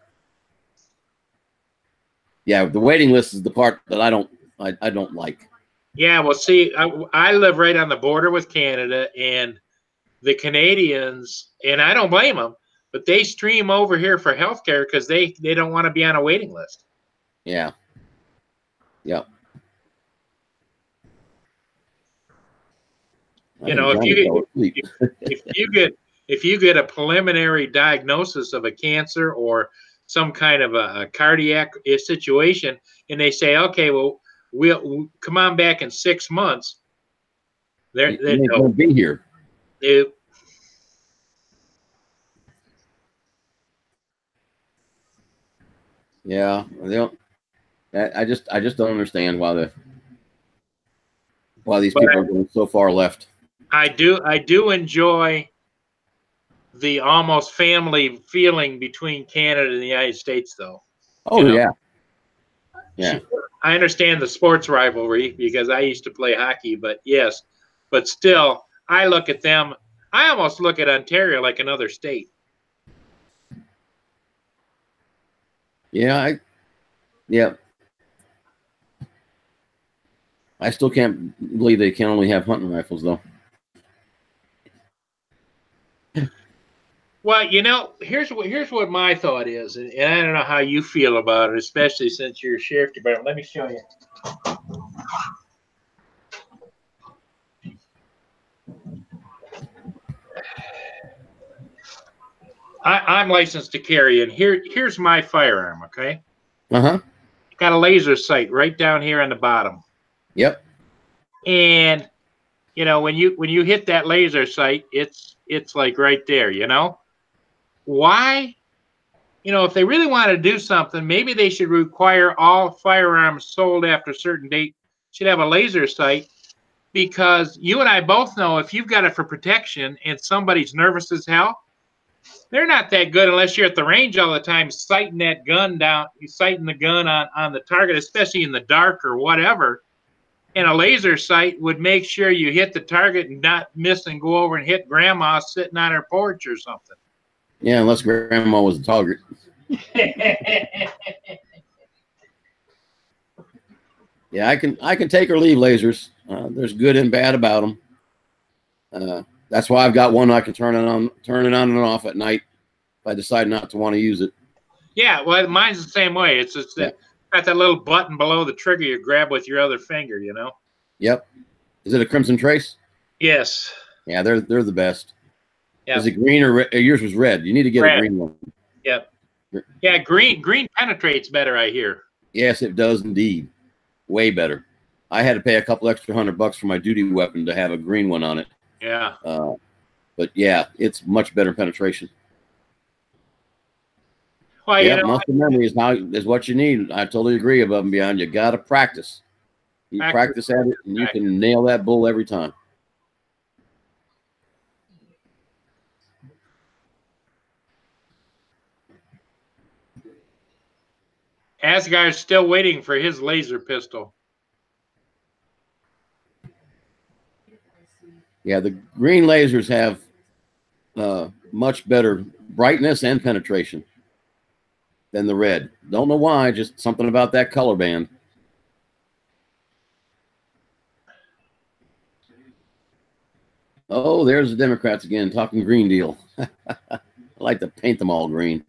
Yeah, the waiting list is the part that I don't like. Yeah, well, see, I live right on the border with Canada, and the Canadians, and I don't blame them, but they stream over here for healthcare because they don't want to be on a waiting list. Yeah. Yep. You know, if you get a preliminary diagnosis of a cancer or some kind of a cardiac situation, and they say, okay, well, we'll come on back in 6 months. They won't be here. Yeah, they don't. I just don't understand why these people are going so far left. I do enjoy the almost family feeling between Canada and the United States, though. Oh, you know? Yeah. I understand the sports rivalry because I used to play hockey, but yes, but still, I look at them. I almost look at Ontario like another state. Yeah, I still can't believe they can only have hunting rifles, though. Well, you know, here's what my thought is, and I don't know how you feel about it, especially since you're a sheriff department. Let me show you. I'm licensed to carry, and here's my firearm. Okay. Got a laser sight right down here on the bottom. Yep. And you know, when you hit that laser sight, it's like right there. You know. Why? You know, if they really want to do something, maybe they should require all firearms sold after a certain date should have a laser sight, because you and I both know if you've got it for protection and somebody's nervous as hell, they're not that good unless you're at the range all the time sighting that gun down, sighting the gun on the target, especially in the dark or whatever. And a laser sight would make sure you hit the target and not miss and go over and hit grandma sitting on her porch or something. Yeah, unless grandma was a target. Yeah, I can take or leave lasers. There's good and bad about them. That's why I've got one I can turn it on and off at night if I decide not to want to use it. Yeah, well, mine's the same way. It's got that little button below the trigger you grab with your other finger, you know? Yep. Is it a Crimson Trace? Yes. Yeah, they're the best. Yep. Is it green or red? Yours was red. You need to get a green one. Yep. Yeah, green penetrates better, I hear. Yes, it does indeed. Way better. I had to pay a couple extra $100 for my duty weapon to have a green one on it. Yeah. But yeah, it's much better penetration. Well, yeah, you know, muscle memory is what you need. I totally agree. Above and beyond, you got to practice. You practice at it, and you can nail that bull every time. Asgard's still waiting for his laser pistol. Yeah, the green lasers have much better brightness and penetration than the red. Don't know why, just something about that color band. Oh, there's the Democrats again talking Green Deal. I like to paint them all green.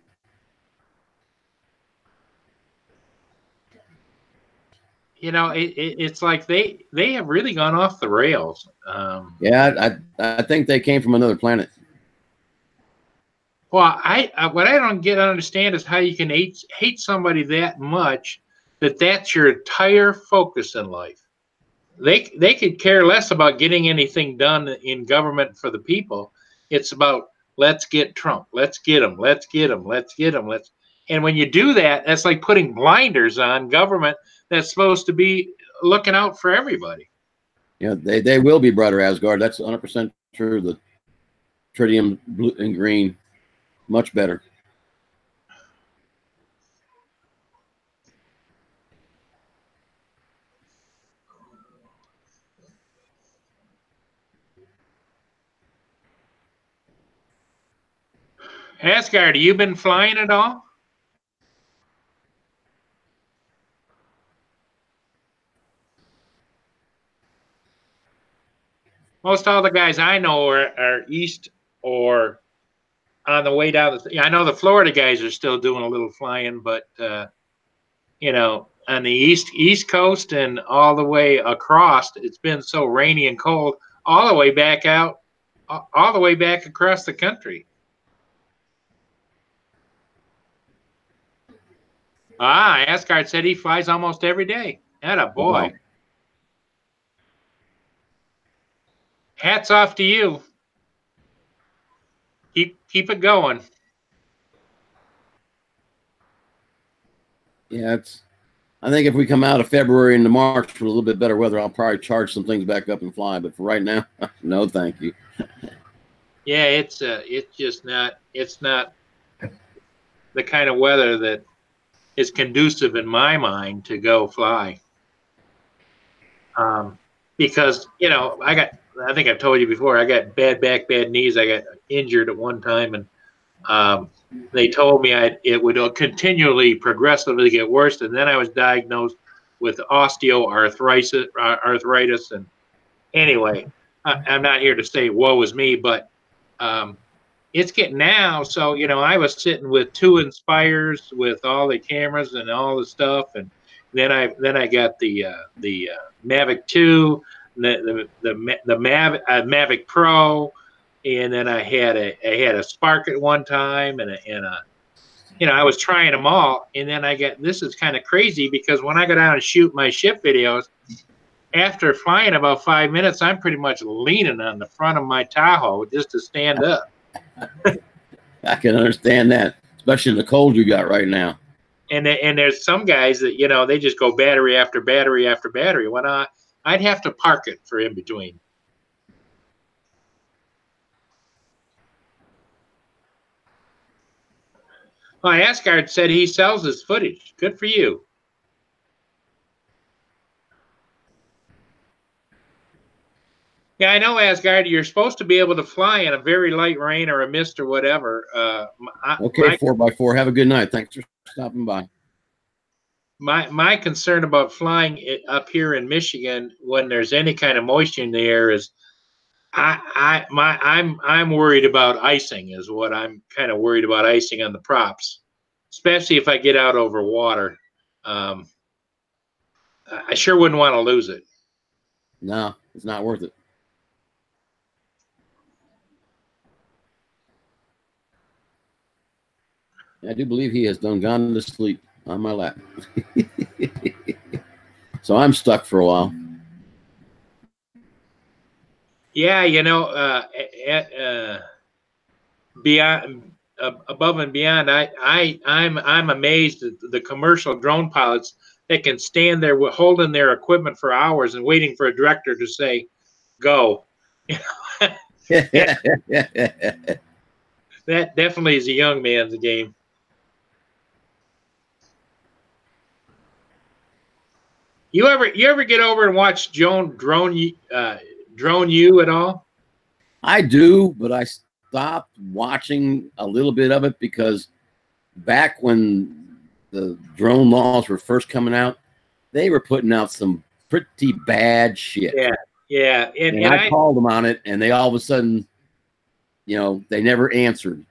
You know, it's like they have really gone off the rails. Yeah, I think they came from another planet. Well, what I don't understand is how you can hate somebody that much that's your entire focus in life. They could care less about getting anything done in government for the people. It's about let's get Trump, let's get him, let's get him, let's get him, let's. And when you do that, that's like putting blinders on government that's supposed to be looking out for everybody. Yeah, they will be brighter, Asgard. That's 100% true. The tritium blue and green, much better. Asgard, have you been flying at all? Most all the guys I know are east or on the way down. I know the Florida guys are still doing a little flying, but you know, on the east coast and all the way across, it's been so rainy and cold all the way back out, all the way back across the country. Asgard said he flies almost every day. Atta boy. Wow. Hats off to you. Keep it going. Yeah, I think if we come out of February into March with a little bit better weather, I'll probably charge some things back up and fly. But for right now, no, thank you. Yeah, it's just not. It's not the kind of weather that is conducive in my mind to go fly. Because you know, I think I've told you before, I got bad back, bad knees. I got injured at one time, and they told me it would continually, progressively get worse. And then I was diagnosed with osteoarthritis. And anyway, I'm not here to say woe is me, but it's getting now. So, you know, I was sitting with 2 Inspires with all the cameras and all the stuff. And then I got the Mavic 2, the Mavic Pro, and then I had a Spark at one time, and a you know, I was trying them all, and then this is kind of crazy because when I go down and shoot my ship videos, after flying about 5 minutes, I'm pretty much leaning on the front of my Tahoe just to stand up. I can understand that, especially in the cold you got right now. And there's some guys that, you know, they just go battery after battery after battery. When I'd have to park it for in between. Well, Asgard said he sells his footage. Good for you. Yeah, I know, Asgard. You're supposed to be able to fly in a very light rain or a mist or whatever. Okay, 4x4. Have a good night. Thanks for stopping by. My concern about flying up here in Michigan when there's any kind of moisture in the air is I'm worried about icing. Is what I'm kind of worried about, icing on the props, especially if I get out over water. I sure wouldn't want to lose it. No, it's not worth it. I do believe he has gone to sleep on my lap. So I'm stuck for a while. Yeah, you know, beyond above and beyond, I'm amazed at the commercial drone pilots that can stand there holding their equipment for hours and waiting for a director to say, "Go." That definitely is a young man's game. You ever get over and watch Drone U at all? I do, but I stopped watching a little bit of it because back when the drone laws were first coming out, they were putting out some pretty bad shit. Yeah, Yeah, And I called them on it, and they all of a sudden, they never answered.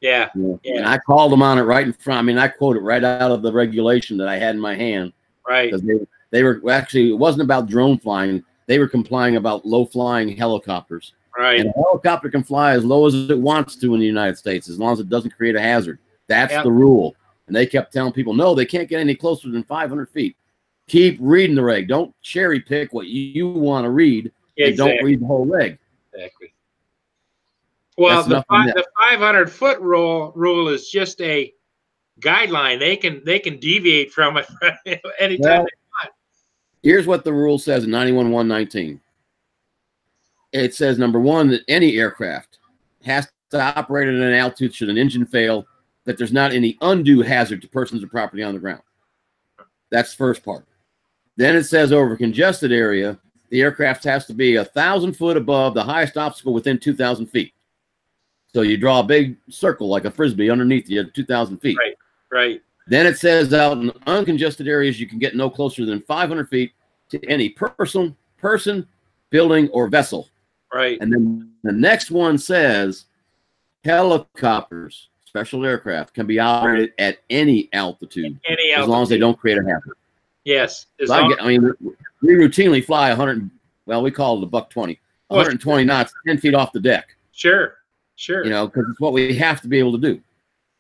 Yeah, And I called them on it right in front. I mean, I quote it right out of the regulation that I had in my hand. right. Because they were actually, it wasn't about drone flying. They were complying about low flying helicopters. Right. And a helicopter can fly as low as it wants to in the United States, as long as it doesn't create a hazard. That's the rule. And they kept telling people, no, they can't get any closer than 500 feet. Keep reading the reg. Don't cherry pick what you want to read. And don't read the whole reg. Exactly. Well, the 500-foot rule is just a guideline. They can deviate from it anytime they want. Here's what the rule says in 91.119. It says, number one, that any aircraft has to operate at an altitude should an engine fail, that there's not any undue hazard to persons or property on the ground. That's the first part. Then it says over a congested area, the aircraft has to be 1,000 foot above the highest obstacle within 2,000 feet. So you draw a big circle like a Frisbee underneath you at 2,000 feet. Right, right. Then it says out in uncongested areas, you can get no closer than 500 feet to any person, building, or vessel. Right. And then the next one says helicopters, special aircraft, can be operated at any altitude, as long as they don't create a hazard. Yes. So we routinely fly 100, well, we call it a buck 20, 120 knots, 10 feet off the deck. Sure, sure. Because it's what we have to be able to do.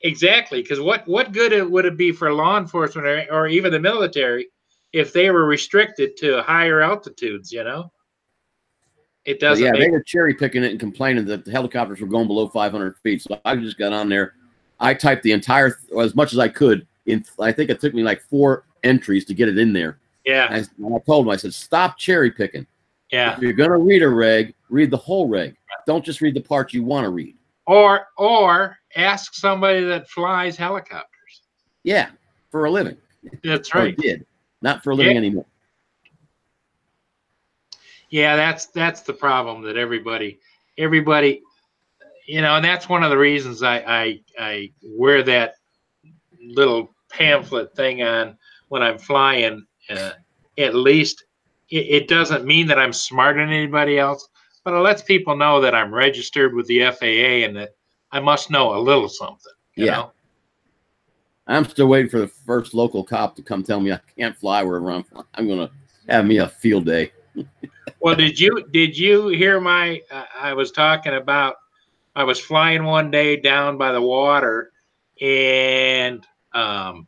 Exactly, because what good would it be for law enforcement or even the military if they were restricted to higher altitudes, It doesn't. Yeah, they were cherry picking it and complaining that the helicopters were going below 500 feet. So I just got on there. I typed the entire, as much as I could. I think it took me like 4 entries to get it in there. Yeah. I told them, I said, stop cherry picking. Yeah. If you're going to read a reg, read the whole reg. Don't just read the part you want to read. Or ask somebody that flies helicopters. Yeah, for a living. That's right. Or did. Not for a living anymore. Yeah, that's the problem that everybody, and that's one of the reasons I wear that little pamphlet thing on when I'm flying. At least it doesn't mean that I'm smarter than anybody else, but it lets people know that I'm registered with the FAA and that I must know a little something. You know? I'm still waiting for the first local cop to come tell me I can't fly wherever I'm flying. I'm going to have me a field day. Well, did you hear I was talking about, I was flying one day down by the water, and I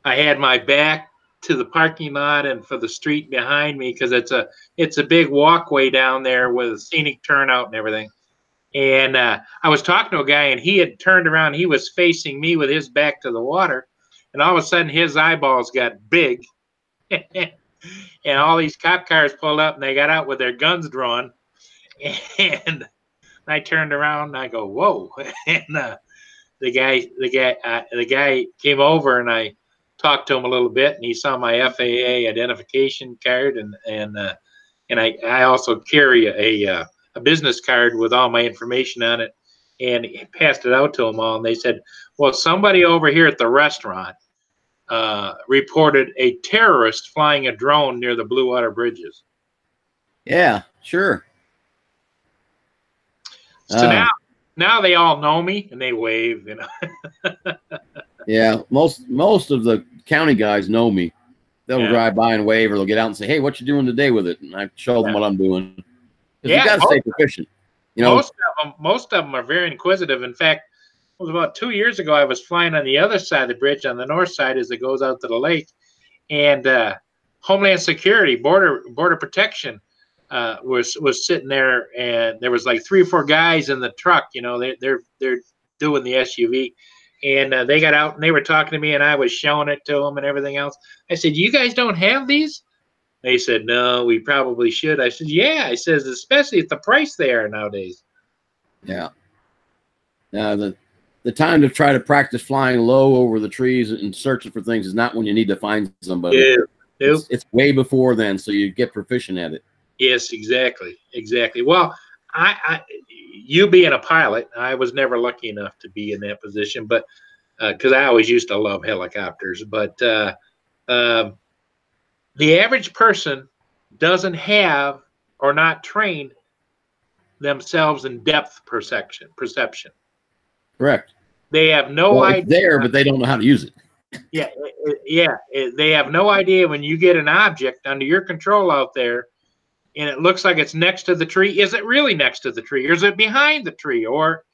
had my back to the parking lot and for the street behind me, because it's a big walkway down there with a scenic turnout and everything. And I was talking to a guy, and he had turned around. He was facing me with his back to the water, and all of a sudden his eyeballs got big. And all these cop cars pulled up, and they got out with their guns drawn. And I turned around, and I go, "Whoa!" And the guy came over, and I talked to him a little bit, and he saw my FAA identification card, and I also carry a business card with all my information on it, and he passed it out to them all, and they said, "Well, somebody over here at the restaurant reported a terrorist flying a drone near the Blue Water Bridges." Yeah, sure. So now they all know me and they wave, Yeah, most of the county guys know me. They'll drive by and wave, or they'll get out and say, "Hey, what you doing today with it?" And I show them what I'm doing. Because you got to stay proficient. Most of them are very inquisitive. In fact, it was about 2 years ago. I was flying on the other side of the bridge, on the north side as it goes out to the lake, and Homeland Security, Border Protection, was sitting there, and there was like 3 or 4 guys in the truck. They're doing the SUV, and they got out and they were talking to me, and I was showing it to them and everything else. I said, "You guys don't have these?" They said, "No, we probably should." I said, "Yeah." I says, "Especially at the price they are nowadays." Yeah. The time to try to practice flying low over the trees and searching for things is not when you need to find somebody. Yeah. Nope. It's way before then, so you get proficient at it. Yes, exactly. Well, you being a pilot, I was never lucky enough to be in that position, but because I always used to love helicopters. But the average person doesn't have or not trained themselves in depth perception. Correct. They have no Well, idea. it's there, but they don't know how to use it. Yeah, they have no idea when you get an object under your control out there, and it looks like it's next to the tree. Is it really next to the tree, or is it behind the tree, or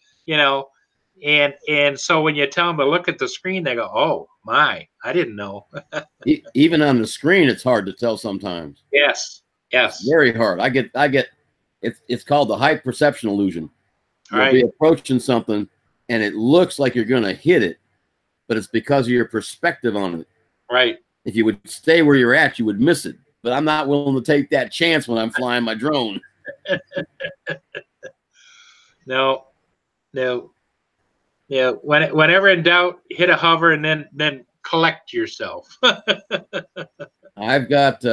and so when you tell them to look at the screen, they go, "Oh my, I didn't know." Even on the screen, it's hard to tell sometimes. Yes. It's very hard. I get. It's called the height perception illusion. You'll be approaching something, and it looks like you're going to hit it, but it's because of your perspective on it. Right. If you would stay where you're at, you would miss it. But I'm not willing to take that chance when I'm flying my drone. No. Yeah. Whenever in doubt, hit a hover and then collect yourself. I've got.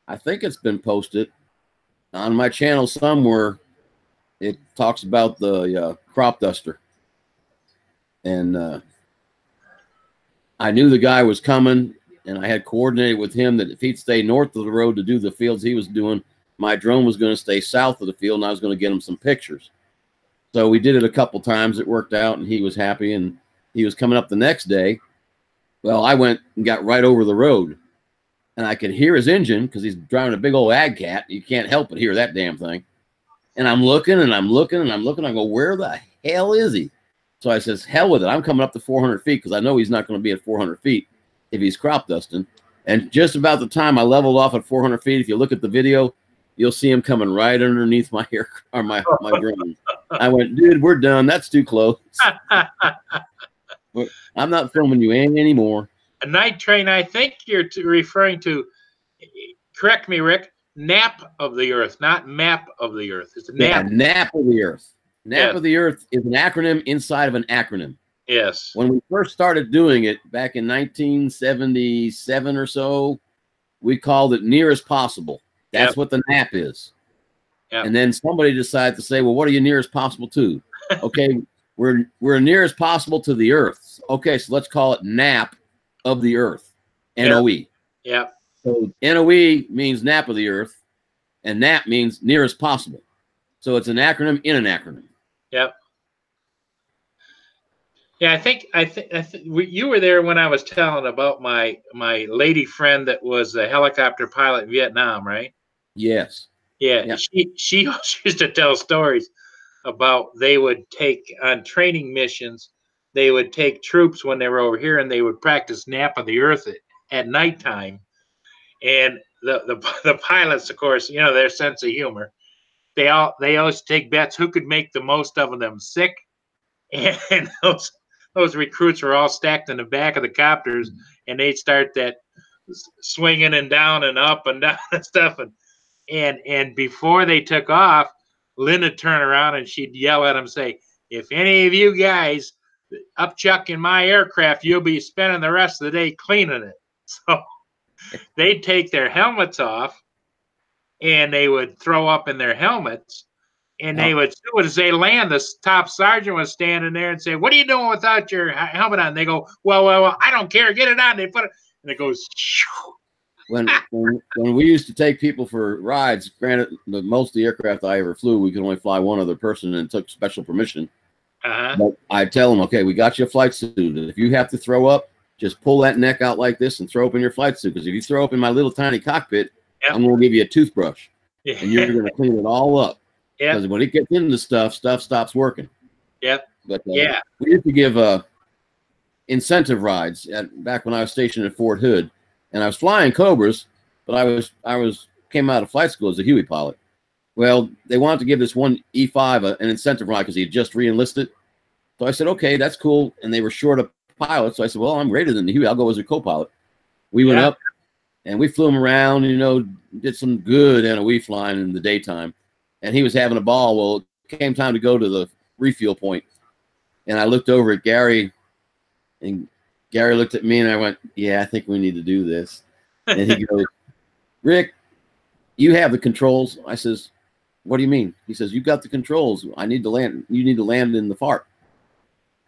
I think it's been posted on my channel somewhere. It talks about the crop duster, and I knew the guy was coming, and I had coordinated with him that if he'd stay north of the road to do the fields he was doing, my drone was going to stay south of the field, and I was going to get him some pictures. So we did it a couple times. It worked out, and he was happy, and he was coming up the next day. Well, I went and got right over the road, and I could hear his engine because he's driving a big old ag cat. You can't help but hear that damn thing. And I'm looking, and I'm looking, and I'm looking. I go, where the hell is he? So I says, hell with it. I'm coming up to 400 feet because I know he's not going to be at 400 feet if he's crop dusting. And just about the time I leveled off at 400 feet, if you look at the video, you'll see him coming right underneath my hair or my drone. I went, dude, we're done. That's too close. I'm not filming you anymore. A night train, I think you're referring to, correct me, Rick, nap of the Earth, not map of the Earth. It's a nap. Yeah, nap of the Earth. Nap of the Earth is an acronym inside of an acronym. Yes. When we first started doing it back in 1977 or so, we called it near as possible. That's what the nap is. And then somebody decided to say, well, what are you near as possible to? Okay, we're near as possible to the Earth. Okay, so let's call it nap of the Earth. NOE. Yeah. So NOE means nap of the Earth, and nap means near as possible. So it's an acronym in an acronym. Yep. Yeah, I think you were there when I was telling about my lady friend that was a helicopter pilot in Vietnam, right? Yes. Yeah. She used to tell stories about they would take on training missions. They would take troops when they were over here, and they would practice nap of the Earth at nighttime. And the pilots, of course, their sense of humor. They always take bets who could make the most of them sick, and those recruits were all stacked in the back of the copters, and they'd start that swinging and down and up and down and stuff, and before they took off, Lynn'd turn around and she'd yell at them, say, "If any of you guys upchuck in my aircraft, you'll be spending the rest of the day cleaning it." So they'd take their helmets off, and they would throw up in their helmets, and they would do it as they land. The top sergeant was standing there and say, "What are you doing without your helmet on?" They go, well, I don't care. Get it on. They put it, and it goes. Shoo. When we used to take people for rides, granted, most of the aircraft I ever flew, we could only fly one other person, and it took special permission. But I tell them, okay, we got you a flight suit. If you have to throw up, just pull that neck out like this and throw up in your flight suit. Because if you throw up in my little tiny cockpit, I'm going to give you a toothbrush, and you're going to clean it all up. Because when it gets into stuff stops working. But we used to give incentive rides back when I was stationed at Fort Hood, and I was flying Cobras, but I came out of flight school as a Huey pilot. Well, they wanted to give this one E5 an incentive ride because he had just re-enlisted. So I said, okay, that's cool. And they were short of pilots, so I said, well, I'm greater than the Huey. I'll go as a co-pilot. We went up, and we flew him around. Did some good NOE flying in the daytime. And he was having a ball. Well, it came time to go to the refuel point. And I looked over at Gary, and Gary looked at me, and I went, yeah, I think we need to do this. And he goes, Rick, you have the controls. I says, what do you mean? He says, you got the controls. I need to land. You need to land in the FARP.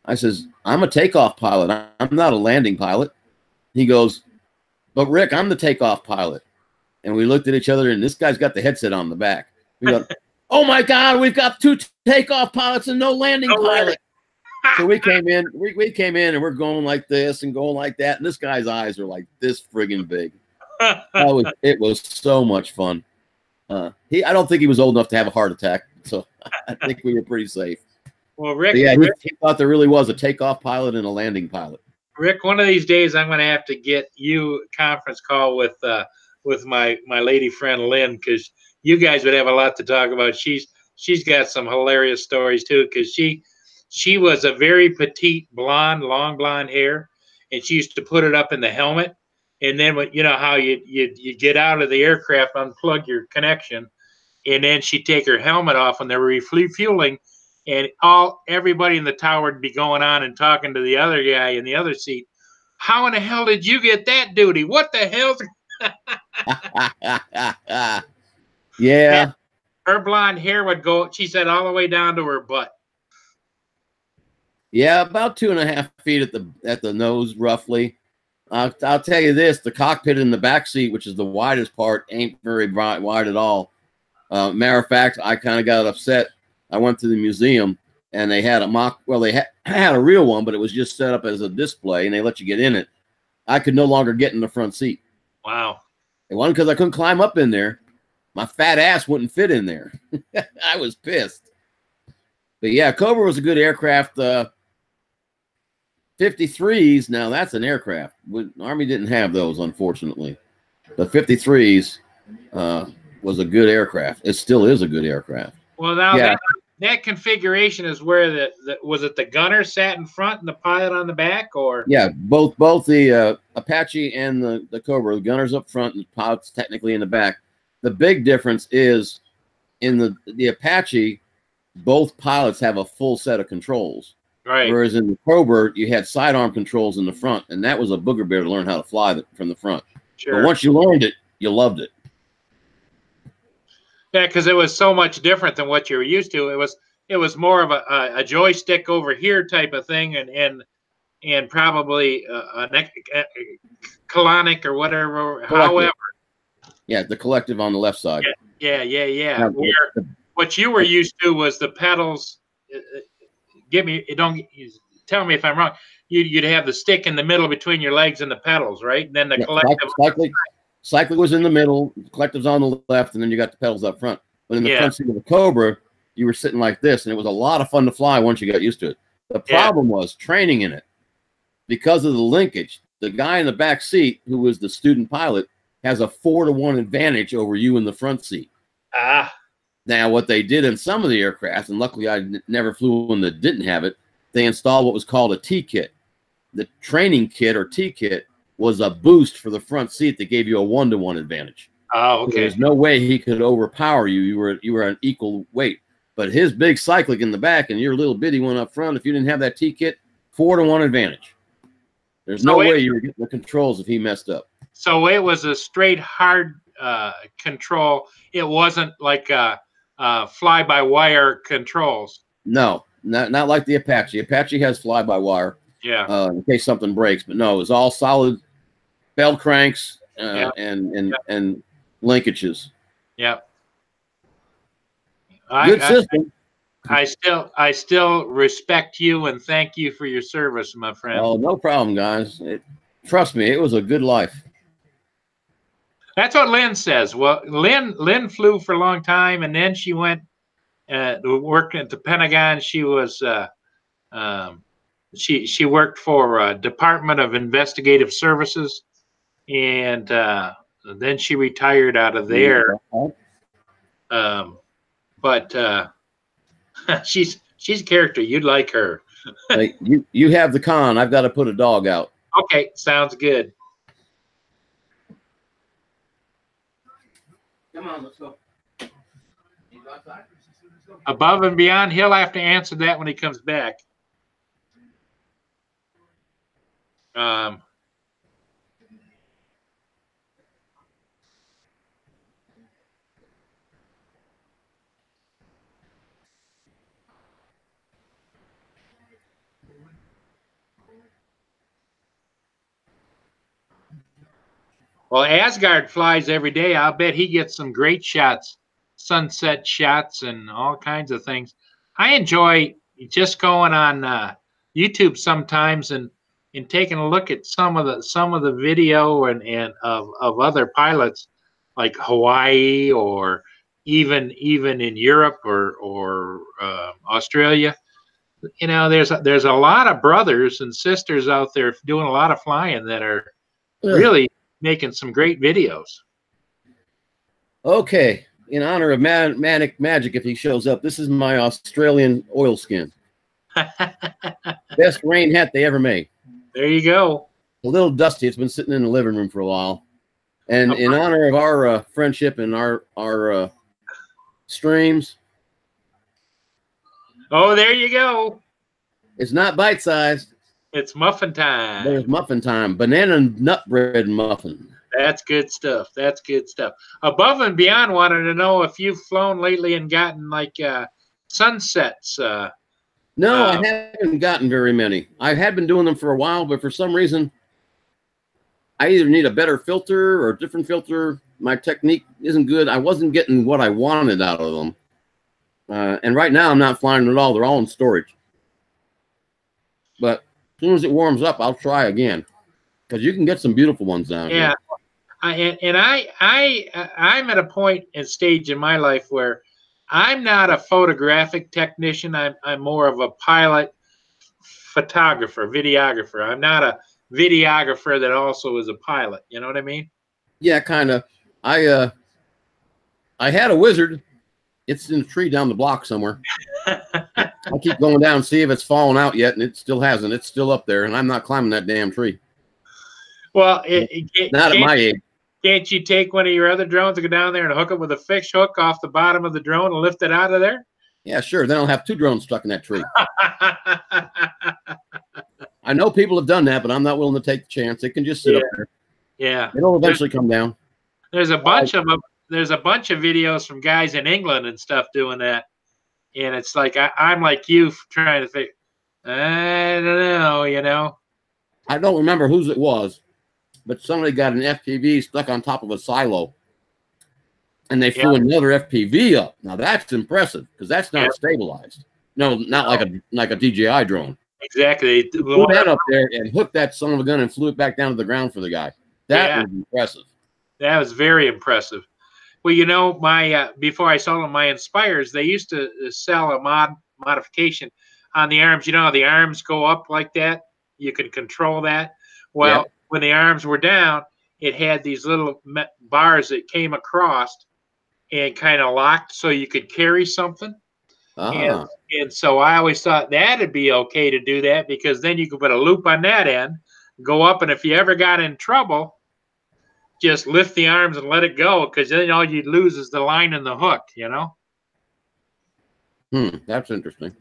I says, I'm a takeoff pilot. I'm not a landing pilot. He goes, but Rick, I'm the takeoff pilot. And we looked at each other, and this guy's got the headset on the back. We go, oh my God, we've got 2 takeoff pilots and no landing pilot. So we came in, and we're going like this and going like that. And this guy's eyes are like this friggin' big. It was so much fun. I don't think he was old enough to have a heart attack. So I think we were pretty safe. Well, Rick, but yeah, he thought there really was a takeoff pilot and a landing pilot. Rick, one of these days I'm going to have to get you a conference call with my lady friend Lynn, because you guys would have a lot to talk about. She's got some hilarious stories too, because she was a very petite blonde, long blonde hair, and she used to put it up in the helmet. And then when you know how you get out of the aircraft, unplug your connection, and then she'd take her helmet off when they were refueling, and everybody in the tower would be going on and talking to the other guy in the other seat. How in the hell did you get that duty? What the hell? Yeah. Her blonde hair would go, she said, all the way down to her butt. Yeah, about 2.5 feet at the nose, roughly. I'll tell you this: the cockpit in the back seat, which is the widest part, ain't very wide at all. Matter of fact, I kind of got upset. I went to the museum, and they had a mock. Well, they had a real one, but it was just set up as a display, and they let you get in it. I could no longer get in the front seat. Wow! It wasn't because I couldn't climb up in there. My fat ass wouldn't fit in there. I was pissed. But yeah, Cobra was a good aircraft. 53s, now that's an aircraft. Army didn't have those, unfortunately. The 53s was a good aircraft. It still is a good aircraft. Well, now that configuration is where was it the gunner sat in front and the pilot on the back, or? Yeah, both the Apache and the Cobra, the gunner's up front and the pilot's technically in the back. The big difference is in the Apache, both pilots have a full set of controls. Right. Whereas in the Cobra, you had sidearm controls in the front, and that was a booger bear to learn how to fly from the front. Sure. But once you learned it, you loved it. Yeah, because it was so much different than what you were used to. It was more of a joystick over here type of thing, and probably a colonic or whatever. Collective. However. Yeah, the collective on the left side. Yeah. Now, What you were used to was the pedals. Tell me if I'm wrong. You'd have the stick in the middle between your legs and the pedals, right? And then the collective. Cycling was in the middle, collective's on the left, and then you got the pedals up front. But in the front seat of the Cobra, you were sitting like this, and it was a lot of fun to fly once you got used to it. The problem was training in it. Because of the linkage, the guy in the back seat, who was the student pilot, has a 4-to-1 advantage over you in the front seat. Now, what they did in some of the aircraft, and luckily I never flew one that didn't have it, they installed what was called a T-kit. The training kit or T-kit was a boost for the front seat that gave you a 1-to-1 advantage. Oh, okay. So there's no way he could overpower you. You were an equal weight. But his big cyclic in the back and your little bitty one up front, if you didn't have that T-kit, 4-to-1 advantage. There's no way you were getting the controls if he messed up. So it was a straight hard control. It wasn't like fly-by-wire controls. No, not like the Apache. Apache has fly-by-wire. Yeah. In case something breaks, but no, it was all solid bell cranks and linkages. Yeah. Good system. I still respect you and thank you for your service, my friend. Oh, no problem, guys. Trust me, it was a good life. That's what Lynn says. Well, Lynn flew for a long time, and then she went worked at the Pentagon. She was she worked for Department of Investigative Services, and then she retired out of there. But she's a character. You'd like her. Hey, you have the con. I've got to put a dog out. Okay, sounds good. Come on, let's go. Above and beyond, he'll have to answer that when he comes back. Well, Asgard flies every day. I'll bet he gets some great shots, sunset shots, and all kinds of things. I enjoy just going on YouTube sometimes and taking a look at some of the video and of other pilots like Hawaii or even in Europe or Australia. You know, there's a lot of brothers and sisters out there doing a lot of flying that are really making some great videos. Okay, in honor of Manic Magic, if he shows up, this is my Australian oilskin. Best rain hat they ever made. There you go. A little dusty. It's been sitting in the living room for a while. And in honor of our friendship and our streams. Oh, there you go. It's not bite-sized. It's muffin time. There's muffin time. Banana nut bread muffin. That's good stuff. That's good stuff. Above and Beyond wanted to know if you've flown lately and gotten like sunsets. No, I haven't gotten very many. I had been doing them for a while, but for some reason, I either need a better filter or a different filter. My technique isn't good. I wasn't getting what I wanted out of them. And right now, I'm not flying at all. They're all in storage. But as soon as it warms up, I'll try again. Because you can get some beautiful ones down here. I'm at a point and stage in my life where I'm not a photographic technician. I'm more of a pilot, photographer, videographer. I'm not a videographer that also is a pilot. You know what I mean? Yeah, kind of. I had a wizard. It's in a tree down the block somewhere. I keep going down and see if it's fallen out yet, and it still hasn't. It's still up there, and I'm not climbing that damn tree. Well, not at my age. Can't you take one of your other drones and go down there and hook it with a fish hook off the bottom of the drone and lift it out of there? Yeah, sure. Then I'll have 2 drones stuck in that tree. I know people have done that, but I'm not willing to take the chance. It can just sit up there. Yeah. It'll eventually come down. There's a bunch of them. There's a bunch of videos from guys in England and stuff doing that. And it's like, I'm like you trying to think, I don't know, you know. I don't remember whose it was, but somebody got an FPV stuck on top of a silo. And they flew another FPV up. Now that's impressive because that's not stabilized. No, not like a DJI drone. Exactly. They flew that up there and hooked that son of a gun and flew it back down to the ground for the guy. That was impressive. That was very impressive. Well, you know, my before I sold them my Inspires, they used to sell a modification on the arms. You know how the arms go up like that? You can control that. Well, when the arms were down, it had these little bars that came across and kind of locked so you could carry something. And so I always thought that'd be okay to do that because then you could put a loop on that end, go up, and if you ever got in trouble, just lift the arms and let it go because then all you'd lose is the line and the hook, you know? That's interesting.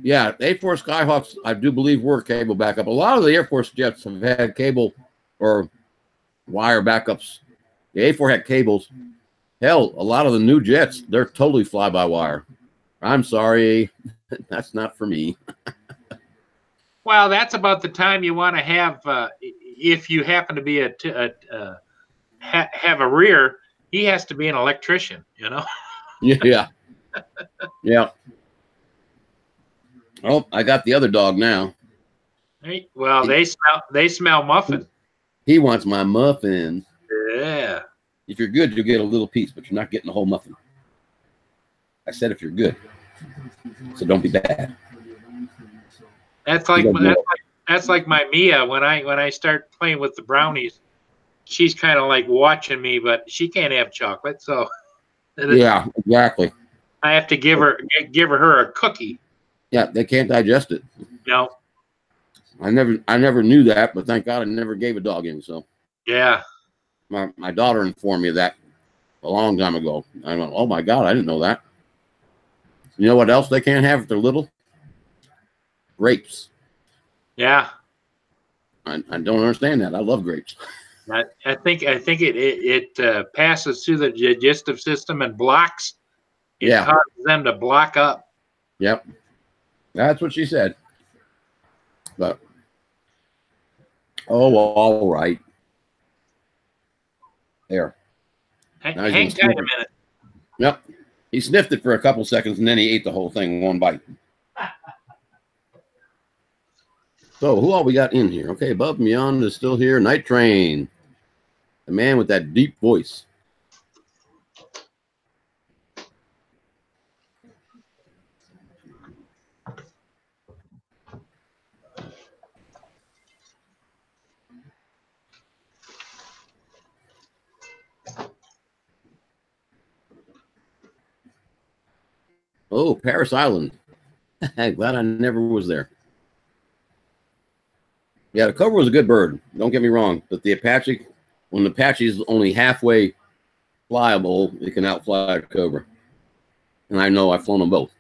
Yeah, A4 Skyhawks, I do believe, were cable backup. A lot of the Air Force jets have had cable or wire backups. The A4 had cables. Hell, a lot of the new jets, they're totally fly-by-wire. I'm sorry. That's not for me. Well, that's about the time you want to have, if you happen to be have a rear, he has to be an electrician, you know? Yeah. Oh, I got the other dog now. Hey, well, they smell muffin. He wants my muffin. Yeah. If you're good, you'll get a little piece, but you're not getting the whole muffin. I said if you're good. So don't be bad. That's like my Mia when I start playing with the brownies. She's kind of like watching me, but she can't have chocolate, so yeah, exactly. I have to give her a cookie. Yeah, they can't digest it. No. I never knew that, but thank God I never gave a dog any. So yeah, my daughter informed me of that a long time ago. I went, oh my God, I didn't know that. You know what else they can't have if they're little? Grapes. Yeah. I don't understand that. I love grapes. I think it passes through the digestive system and blocks. It causes them to block up. Yep. That's what she said. But Oh, all right. There. Hang Now he's gonna tight sniff a it. minute. Yep. He sniffed it for a couple seconds and then he ate the whole thing in one bite. So who all we got in here? Okay, Above and Beyond is still here. Night Train. The man with that deep voice. Oh, Paris Island. Glad I never was there. Yeah, the Cobra was a good bird. Don't get me wrong. But the Apache, when the Apache is only halfway flyable, it can outfly a Cobra. And I know I've flown them both.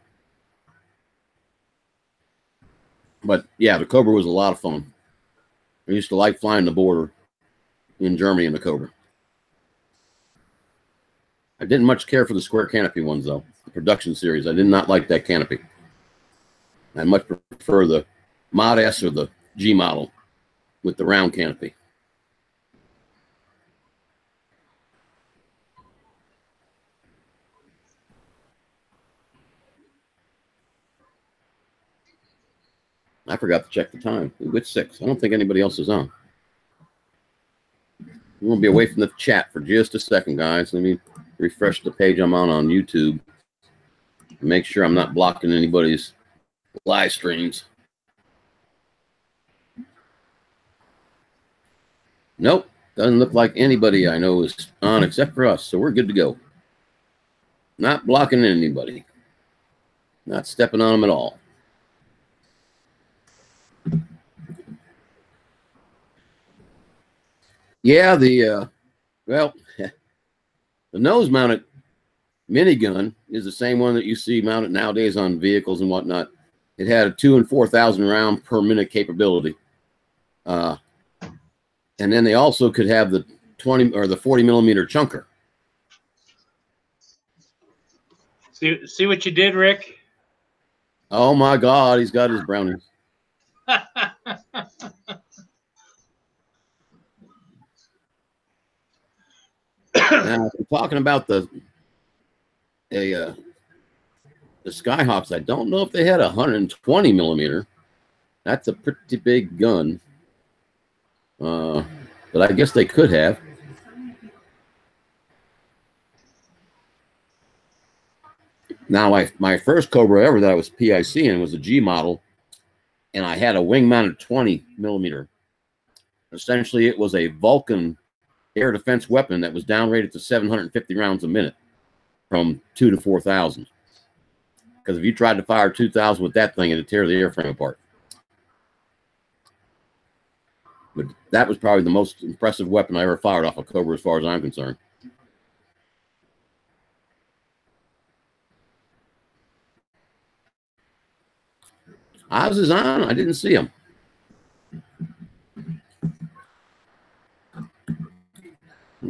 But yeah, the Cobra was a lot of fun. I used to like flying the border in Germany in the Cobra. I didn't much care for the square canopy ones, though. The production series. I did not like that canopy. I much prefer the Mod S or the G model with the round canopy. I forgot to check the time. It's 6. I don't think anybody else is on. We're going to be away from the chat for just a second, guys. Let me refresh the page I'm on YouTube. Make sure I'm not blocking anybody's live streams. Nope. Doesn't look like anybody I know is on except for us. So we're good to go. Not blocking anybody. Not stepping on them at all. Yeah, well, the nose-mounted minigun is the same one that you see mounted nowadays on vehicles and whatnot. It had a 2,000 and 4,000 round per minute capability. And then they also could have the 20 or the 40 millimeter chunker. See what you did, Rick? Oh my God, he's got his brownies. Now, talking about the Skyhawks, I don't know if they had a 120 millimeter. That's a pretty big gun. But I guess they could have. Now, my first Cobra ever that I was PIC in was a G model, and I had a wing-mounted 20 millimeter. Essentially, it was a Vulcan air defense weapon that was downrated to 750 rounds a minute from 2,000 to 4,000. Because if you tried to fire 2,000 with that thing, it'd tear the airframe apart. But that was probably the most impressive weapon I ever fired off a Cobra as far as I'm concerned. Oz is on. I didn't see him.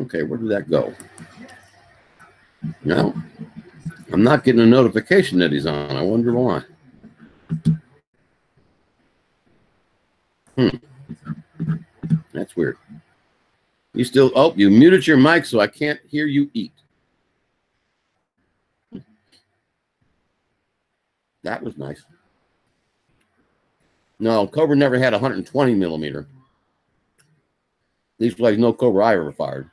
Okay, where did that go? No, I'm not getting a notification that he's on. I wonder why. That's weird. You still, oh, you muted your mic so I can't hear you eat. That was nice. No, Cobra never had a 120 millimeter. These like no Cobra I ever fired.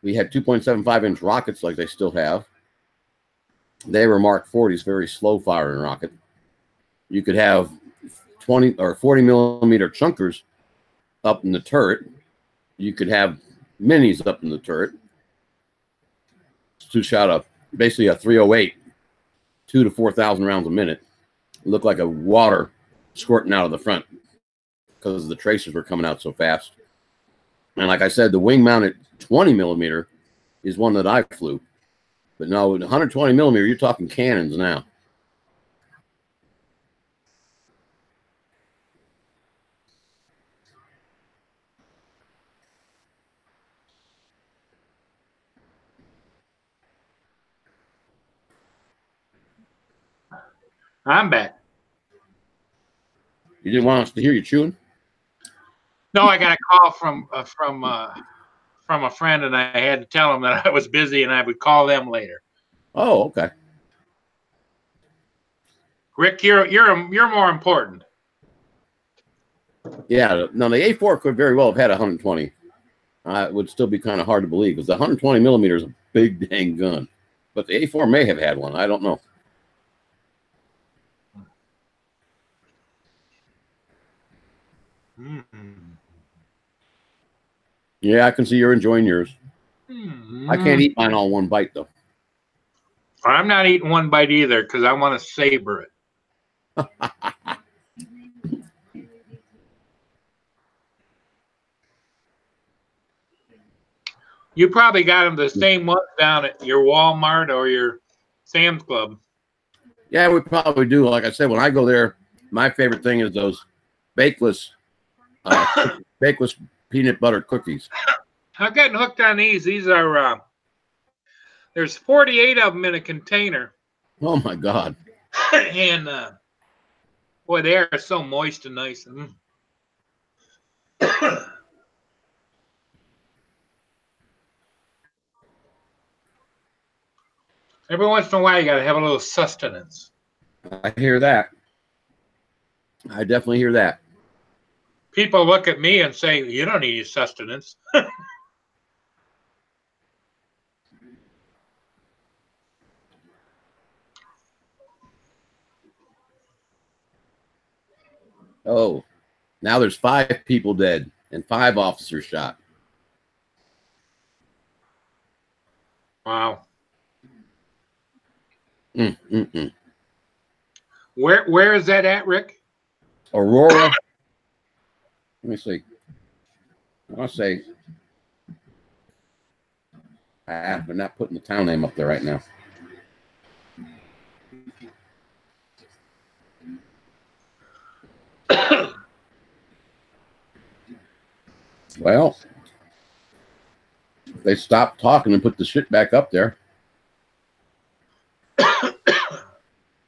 We had 2.75 inch rockets like they still have. They were Mark 40s, very slow firing rocket. You could have 20 or 40 millimeter chunkers up in the turret. You could have minis up in the turret. To shot up basically a 308, 2,000 to 4,000 rounds a minute. It looked like a water squirting out of the front because the tracers were coming out so fast. And like I said, the wing mounted 20 millimeter is one that I flew. But no, 120 millimeter, you're talking cannons now. I'm back. You didn't want us to hear you chewing? No, I got a call from a friend, and I had to tell him that I was busy and I would call them later. Oh, okay. Rick, you're more important. Yeah, no, the A4 could very well have had 120. It would still be kind of hard to believe because the 120 millimeter is a big dang gun. But the A4 may have had one. I don't know. Yeah, I can see you're enjoying yours. I can't eat mine all one bite, though. I'm not eating one bite either because I want to savor it. You probably got them the same ones down at your Walmart or your Sam's Club. Yeah, we probably do. Like I said, when I go there, my favorite thing is those bakeless peanut butter cookies. I'm getting hooked on these. These are there's 48 of them in a container. Oh my God! And boy, they are so moist and nice. Every once in a while, you got to have a little sustenance. I hear that. I definitely hear that. People look at me and say, "You don't need sustenance." Oh, now there's 5 people dead and 5 officers shot. Wow. Where is that at, Rick? Aurora. Let me see. I want to say. We're not putting the town name up there right now. Well, they stopped talking and put the shit back up there.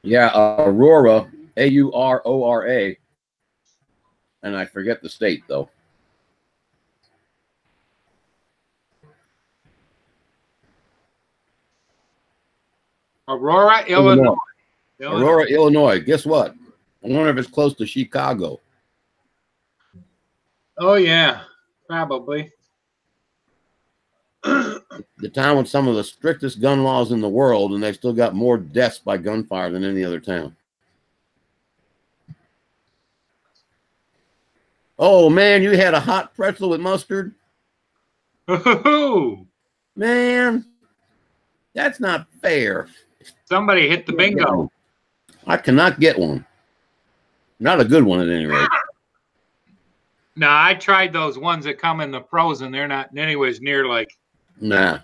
Yeah, Aurora, Aurora, and I forget the state though. Aurora, Illinois. Aurora, Illinois. Guess what? I wonder if it's close to Chicago. Oh yeah, probably. The town with some of the strictest gun laws in the world, and they've still got more deaths by gunfire than any other town. Oh man, you had a hot pretzel with mustard? Ooh. Man, that's not fair. Somebody hit the bingo. I cannot get one. Not a good one at any rate. No, I tried those ones that come in the frozen. They're not anyways near like. Nah.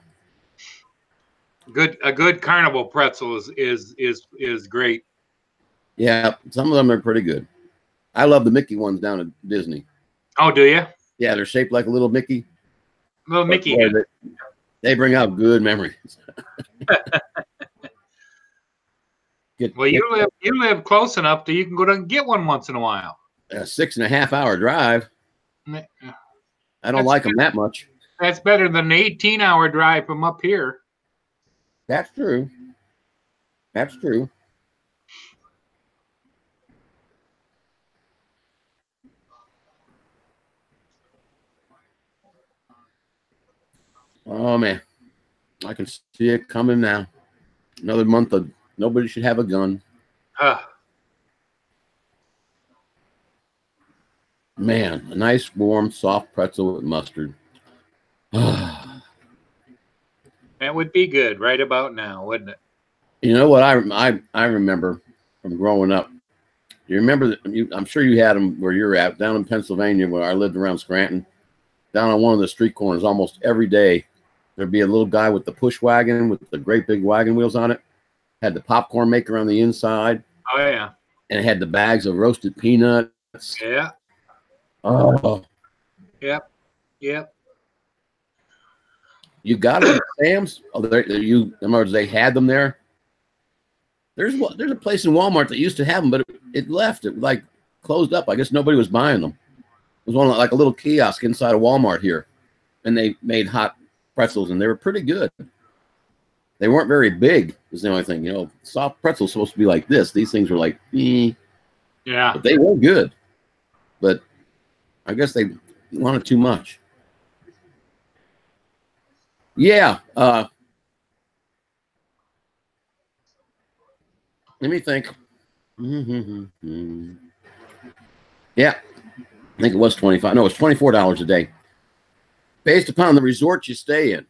A good carnival pretzel is great. Yeah, some of them are pretty good. I love the Mickey ones down at Disney. Oh, do you? Yeah, they're shaped like a little Mickey. Little Mickey. Boy, they bring out good memories. Well, you live close enough that you can go down and get one once in a while. A 6.5 hour drive. I don't like them that much. That's better than an 18-hour drive from up here. That's true. That's true. Oh man, I can see it coming now. Another month of nobody should have a gun. Man, a nice warm soft pretzel with mustard. That would be good right about now, wouldn't it? You know what I remember from growing up. You remember that? I'm sure you had them where you're at, down in Pennsylvania, where I lived around Scranton. Down on one of the street corners, almost every day, there'd be a little guy with the push wagon with the great big wagon wheels on it. Had the popcorn maker on the inside. Oh yeah. And it had the bags of roasted peanuts. Yeah. Oh. Yep. Yep. You got it at Sam's? Oh, in other words, they had them there. There's a place in Walmart that used to have them, but it left. It like closed up. I guess nobody was buying them. was one like a little kiosk inside of Walmart here, and they made hot pretzels, and they were pretty good. They weren't very big, is the only thing. You know, soft pretzels supposed to be like this. These things were like, Yeah. but they were good. But I guess they wanted too much. Yeah. Let me think. Yeah. I think it was 25. No, it's $24 a day. Based upon the resort you stay in.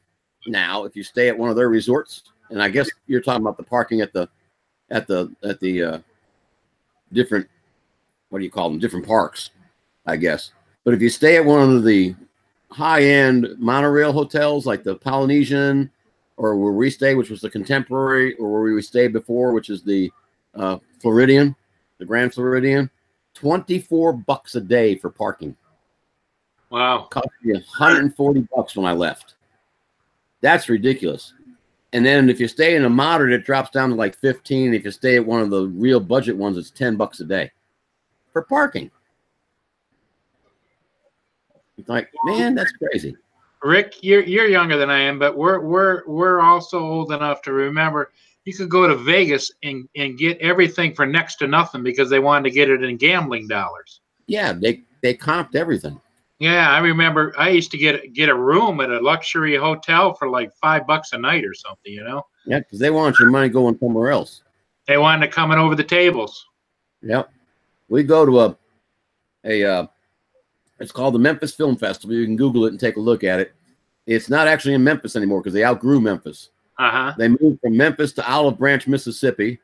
Now, if you stay at one of their resorts, and I guess you're talking about the parking at the different, what do you call them? Different parks, I guess. But if you stay at one of the high-end monorail hotels like the Polynesian, or where we stay, which was the Contemporary, or where we stayed before, which is the Floridian, the Grand Floridian, $24 a day for parking. Wow. Cost me $140 when I left. That's ridiculous. And then if you stay in a moderate, it drops down to like 15. If you stay at one of the real budget ones, it's $10 a day for parking. It's like, man, that's crazy. Rick, you're younger than I am, but we're also old enough to remember you could go to Vegas and get everything for next to nothing because they wanted to get it in gambling dollars. Yeah, they comped everything. Yeah, I remember I used to get a room at a luxury hotel for like $5 a night or something, you know? Yeah, because they want your money going somewhere else. They wanted to come in over the tables. Yep. We go to it's called the Memphis Film Festival. You can Google it and take a look at it. It's not actually in Memphis anymore because they outgrew Memphis. Uh-huh. They moved from Memphis to Olive Branch, Mississippi,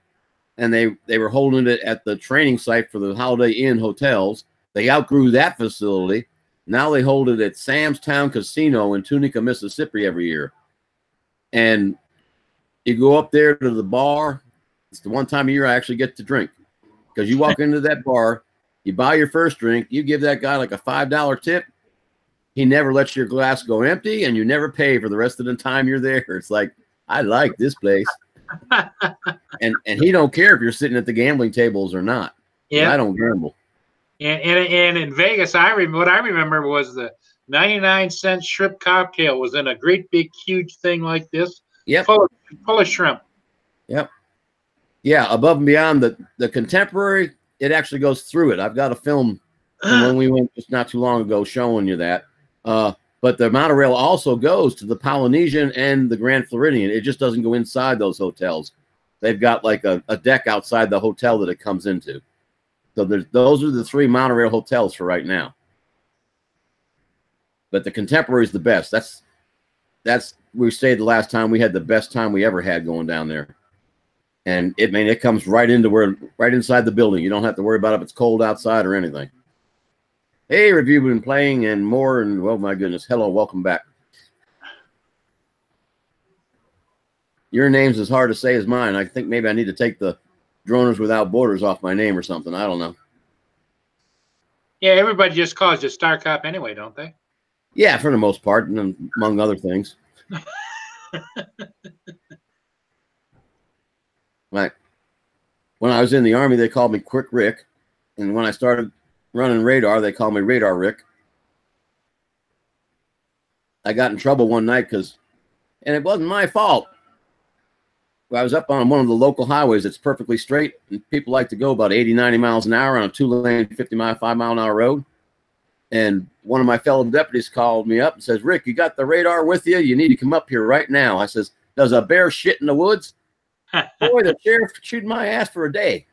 and they were holding it at the training site for the Holiday Inn hotels. They outgrew that facility. Now they hold it at Sam's Town Casino in Tunica, Mississippi every year. And you go up there to the bar. It's the one time a year I actually get to drink. Because you walk into that bar, you buy your first drink, you give that guy like a $5 tip. He never lets your glass go empty, and you never pay for the rest of the time you're there. It's like, I like this place. and he don't care if you're sitting at the gambling tables or not. Yeah, I don't gamble. And in Vegas, what I remember was the 99-cent shrimp cocktail was in a great big huge thing like this. Yep. Full of shrimp. Yep. Yeah, above and beyond the Contemporary, it actually goes through it. I've got a film from when we went just not too long ago showing you that. But the monorail also goes to the Polynesian and the Grand Floridian. It just doesn't go inside those hotels. They've got like a deck outside the hotel that it comes into. So those are the 3 monorail hotels for right now. But the Contemporary is the best. That's we stayed the last time. We had the best time we ever had going down there. And it comes right inside the building. You don't have to worry about if it's cold outside or anything. Hey, review been playing and more, and well, my goodness, hello, welcome back. Your name's as hard to say as mine. I think maybe I need to take the Droners Without Borders off my name or something. I don't know. Yeah, everybody just calls you StarCop anyway, don't they? Yeah, for the most part, and among other things. Like when I was in the Army, they called me Quick Rick, and when I started running radar, they called me Radar Rick. I got in trouble one night and it wasn't my fault. I was up on one of the local highways that's perfectly straight, and people like to go about 80, 90 miles an hour on a 2-lane, 5-mile-an-hour road. And one of my fellow deputies called me up and says, Rick, you got the radar with you? You need to come up here right now. I says, does a bear shit in the woods? Boy, the sheriff chewed my ass for a day.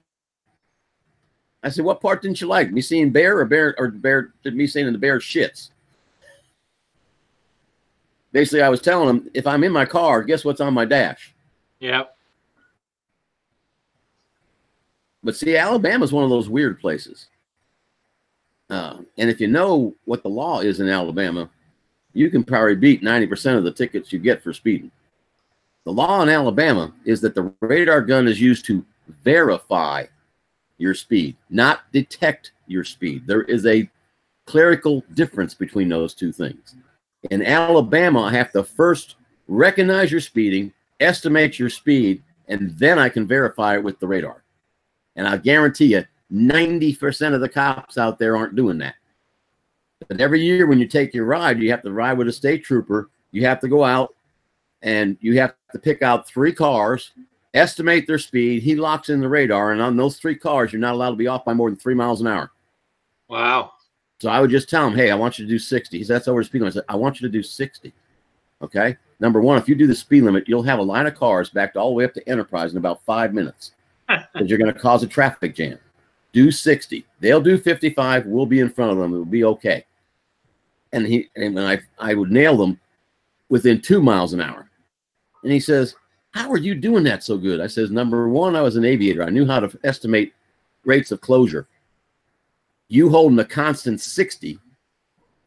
I said, what part didn't you like? Me seeing bear or me seeing the bear shits? Basically, I was telling him, if I'm in my car, guess what's on my dash? Yep. But see, Alabama's one of those weird places. And if you know what the law is in Alabama, you can probably beat 90% of the tickets you get for speeding. The law in Alabama is that the radar gun is used to verify your speed, not detect your speed. There is a clerical difference between those two things. In Alabama, I have to first recognize your speeding, estimate your speed, and then I can verify it with the radar. And I guarantee you, 90% of the cops out there aren't doing that. But every year when you take your ride, you have to ride with a state trooper. You have to go out and you have to pick out 3 cars, estimate their speed. He locks in the radar, and on those 3 cars, you're not allowed to be off by more than 3 miles an hour. Wow. So I would just tell him, hey, I want you to do 60. He said, that's over the speed limit. I said, I want you to do 60. Okay? Number one, if you do the speed limit, you'll have a line of cars backed all the way up to Enterprise in about 5 minutes because you're going to cause a traffic jam. Do 60. They'll do 55. We'll be in front of them. It'll be okay. And I would nail them within 2 miles an hour. And he says, how are you doing that so good? I says, number one, I was an aviator. I knew how to estimate rates of closure. You holding a constant 60,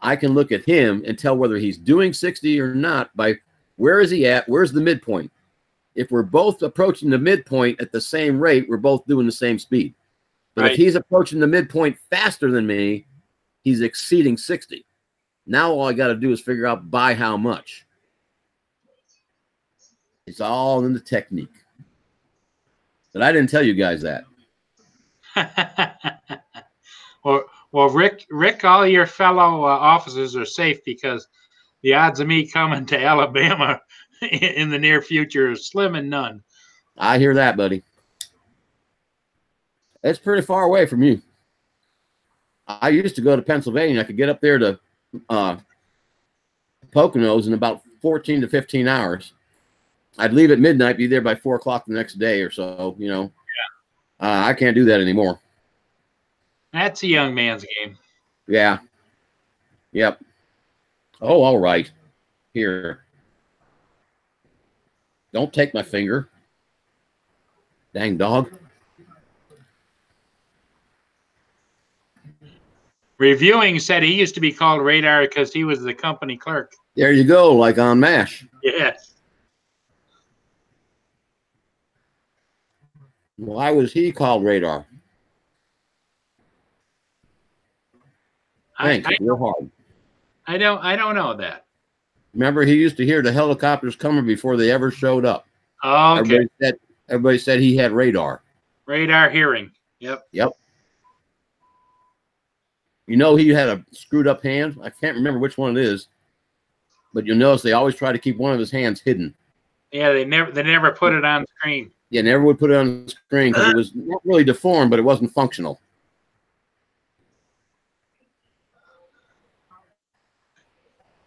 I can look at him and tell whether he's doing 60 or not by where is he at, where's the midpoint. If we're both approaching the midpoint at the same rate, we're both doing the same speed. But Right. if he's approaching the midpoint faster than me, he's exceeding 60. Now all I got to do is figure out by how much. It's all in the technique. But I didn't tell you guys that. Well, Rick, all your fellow officers are safe because the odds of me coming to Alabama in the near future are slim and none. I hear that, buddy. It's pretty far away from you. I used to go to Pennsylvania. I could get up there to Poconos in about 14 to 15 hours. I'd leave at midnight, be there by 4 o'clock the next day or so, you know. Yeah. I can't do that anymore. That's a young man's game. Yeah. Yep. Oh, all right. Here. Don't take my finger. Dang dog. Reviewing said he used to be called Radar because he was the company clerk. There you go, like on MASH. Yes. Why was he called Radar? Thanks. Real hard. I don't know that. Remember, he used to hear the helicopters coming before they ever showed up. Oh, okay. Everybody said he had radar. Radar hearing. Yep. Yep. You know, he had a screwed up hand. I can't remember which one it is, but you'll notice they always try to keep one of his hands hidden. Yeah, they never put it on screen. Yeah, never would put it on the screen because it was not really deformed, but it wasn't functional.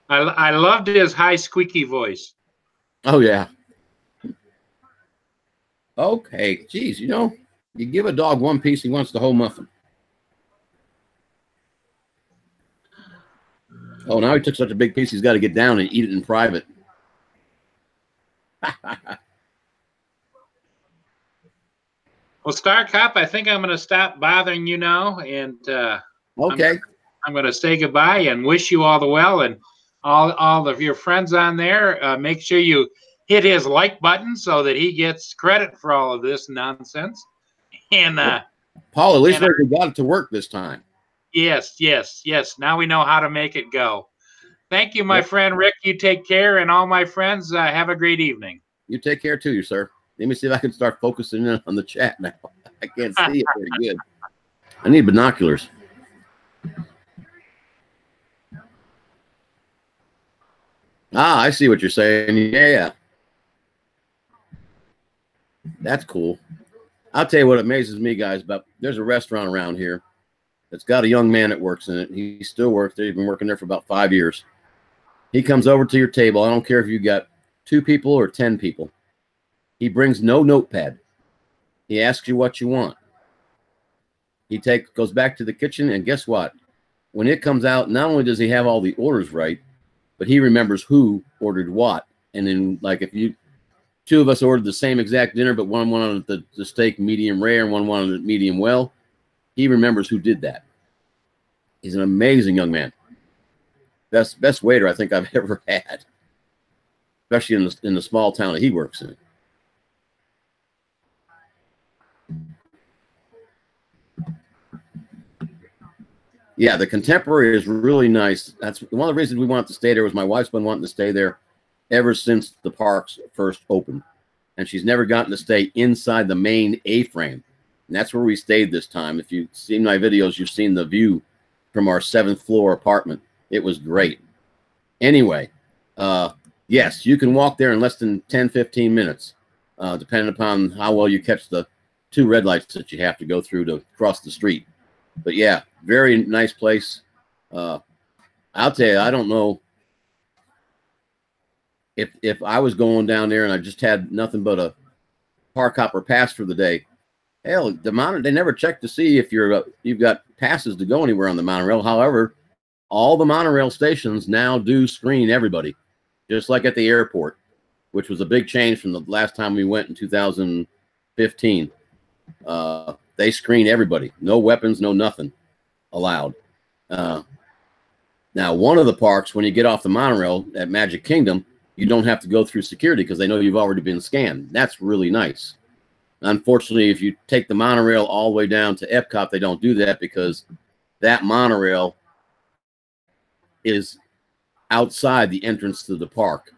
I loved his high squeaky voice. Oh, yeah. Okay. Geez, you know, you give a dog one piece, he wants the whole muffin. Oh, now he took such a big piece, he's got to get down and eat it in private. Well, StarCop, I think I'm going to stop bothering you now, and okay. I'm going to say goodbye and wish you all the well, and all of your friends on there. Make sure you hit his like button so that he gets credit for all of this nonsense. And Paul, at least we got it to work this time. Yes. Now we know how to make it go. Thank you, my friend Rick. You take care, and all my friends, have a great evening. You take care too, sir. Let me see if I can start focusing in on the chat now. I can't see it very good. I need binoculars. Ah, I see what you're saying. Yeah. That's cool. I'll tell you what amazes me, guys, but there's a restaurant around here that's got a young man that works in it. He still works there. He's been working there for about 5 years. He comes over to your table. I don't care if you got 2 people or 10 people. He brings no notepad. He asks you what you want. He goes back to the kitchen, and guess what? When it comes out, not only does he have all the orders right, but he remembers who ordered what. And then, like, if 2 of us ordered the same exact dinner, but one wanted the steak medium rare and one wanted it medium well, he remembers who did that. He's an amazing young man. Best waiter I think I've ever had, especially in the small town that he works in. Yeah, the Contemporary is really nice. That's one of the reasons we wanted to stay there. Was my wife's been wanting to stay there ever since the parks first opened, and she's never gotten to stay inside the main A-frame. And that's where we stayed this time. If you've seen my videos, you've seen the view from our 7th floor apartment. It was great. Anyway, yes, you can walk there in less than 10, 15 minutes, depending upon how well you catch the 2 red lights that you have to go through to cross the street. But yeah, very nice place. I'll tell you, I don't know if I was going down there and I just had nothing but a park hopper pass for the day. Hell, they never check to see if you've got passes to go anywhere on the monorail. However, all the monorail stations now do screen everybody, just like at the airport, which was a big change from the last time we went in 2015. They screen everybody. No weapons, no nothing allowed. Now, one of the parks, when you get off the monorail at Magic Kingdom, you don't have to go through security because they know you've already been scanned. That's really nice. Unfortunately, if you take the monorail all the way down to Epcot, they don't do that because that monorail is outside the entrance to the park.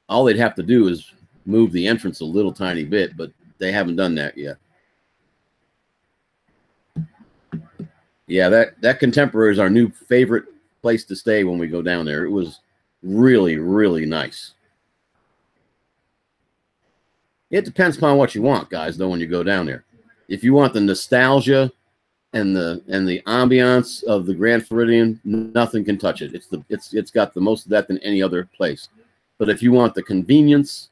All they'd have to do is move the entrance a little tiny bit, but they haven't done that yet. Yeah, that Contemporary is our new favorite place to stay when we go down there. It was really, really nice. It depends upon what you want, guys, though, when you go down there. If you want the nostalgia and the ambiance of the Grand Floridian, nothing can touch it. It's got the most of that than any other place. But if you want the convenience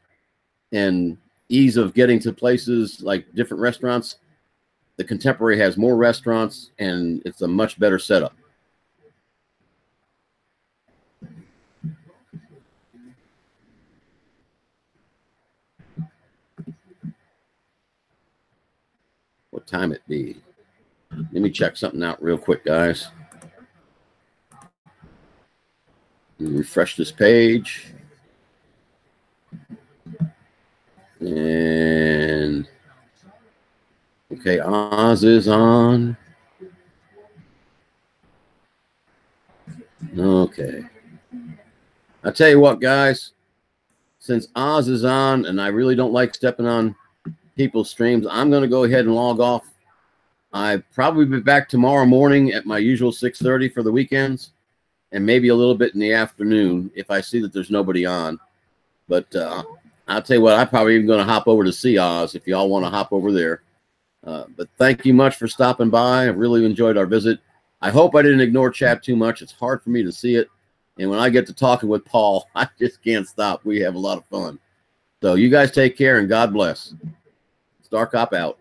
and ease of getting to places like different restaurants, the Contemporary has more restaurants and it's a much better setup. What time it be? Let me check something out real quick, guys. Refresh this page. And okay, Oz is on. Okay. I'll tell you what, guys. Since Oz is on, and I really don't like stepping on people's streams, I'm going to go ahead and log off. I'll probably be back tomorrow morning at my usual 6:30 for the weekends, and maybe a little bit in the afternoon if I see that there's nobody on. But I'll tell you what, I'm probably even going to hop over to see Oz if y'all want to hop over there. But thank you much for stopping by. I really enjoyed our visit. I hope I didn't ignore chat too much. It's hard for me to see it. And when I get to talking with Paul, I just can't stop. We have a lot of fun. So you guys take care and God bless. StarCop out.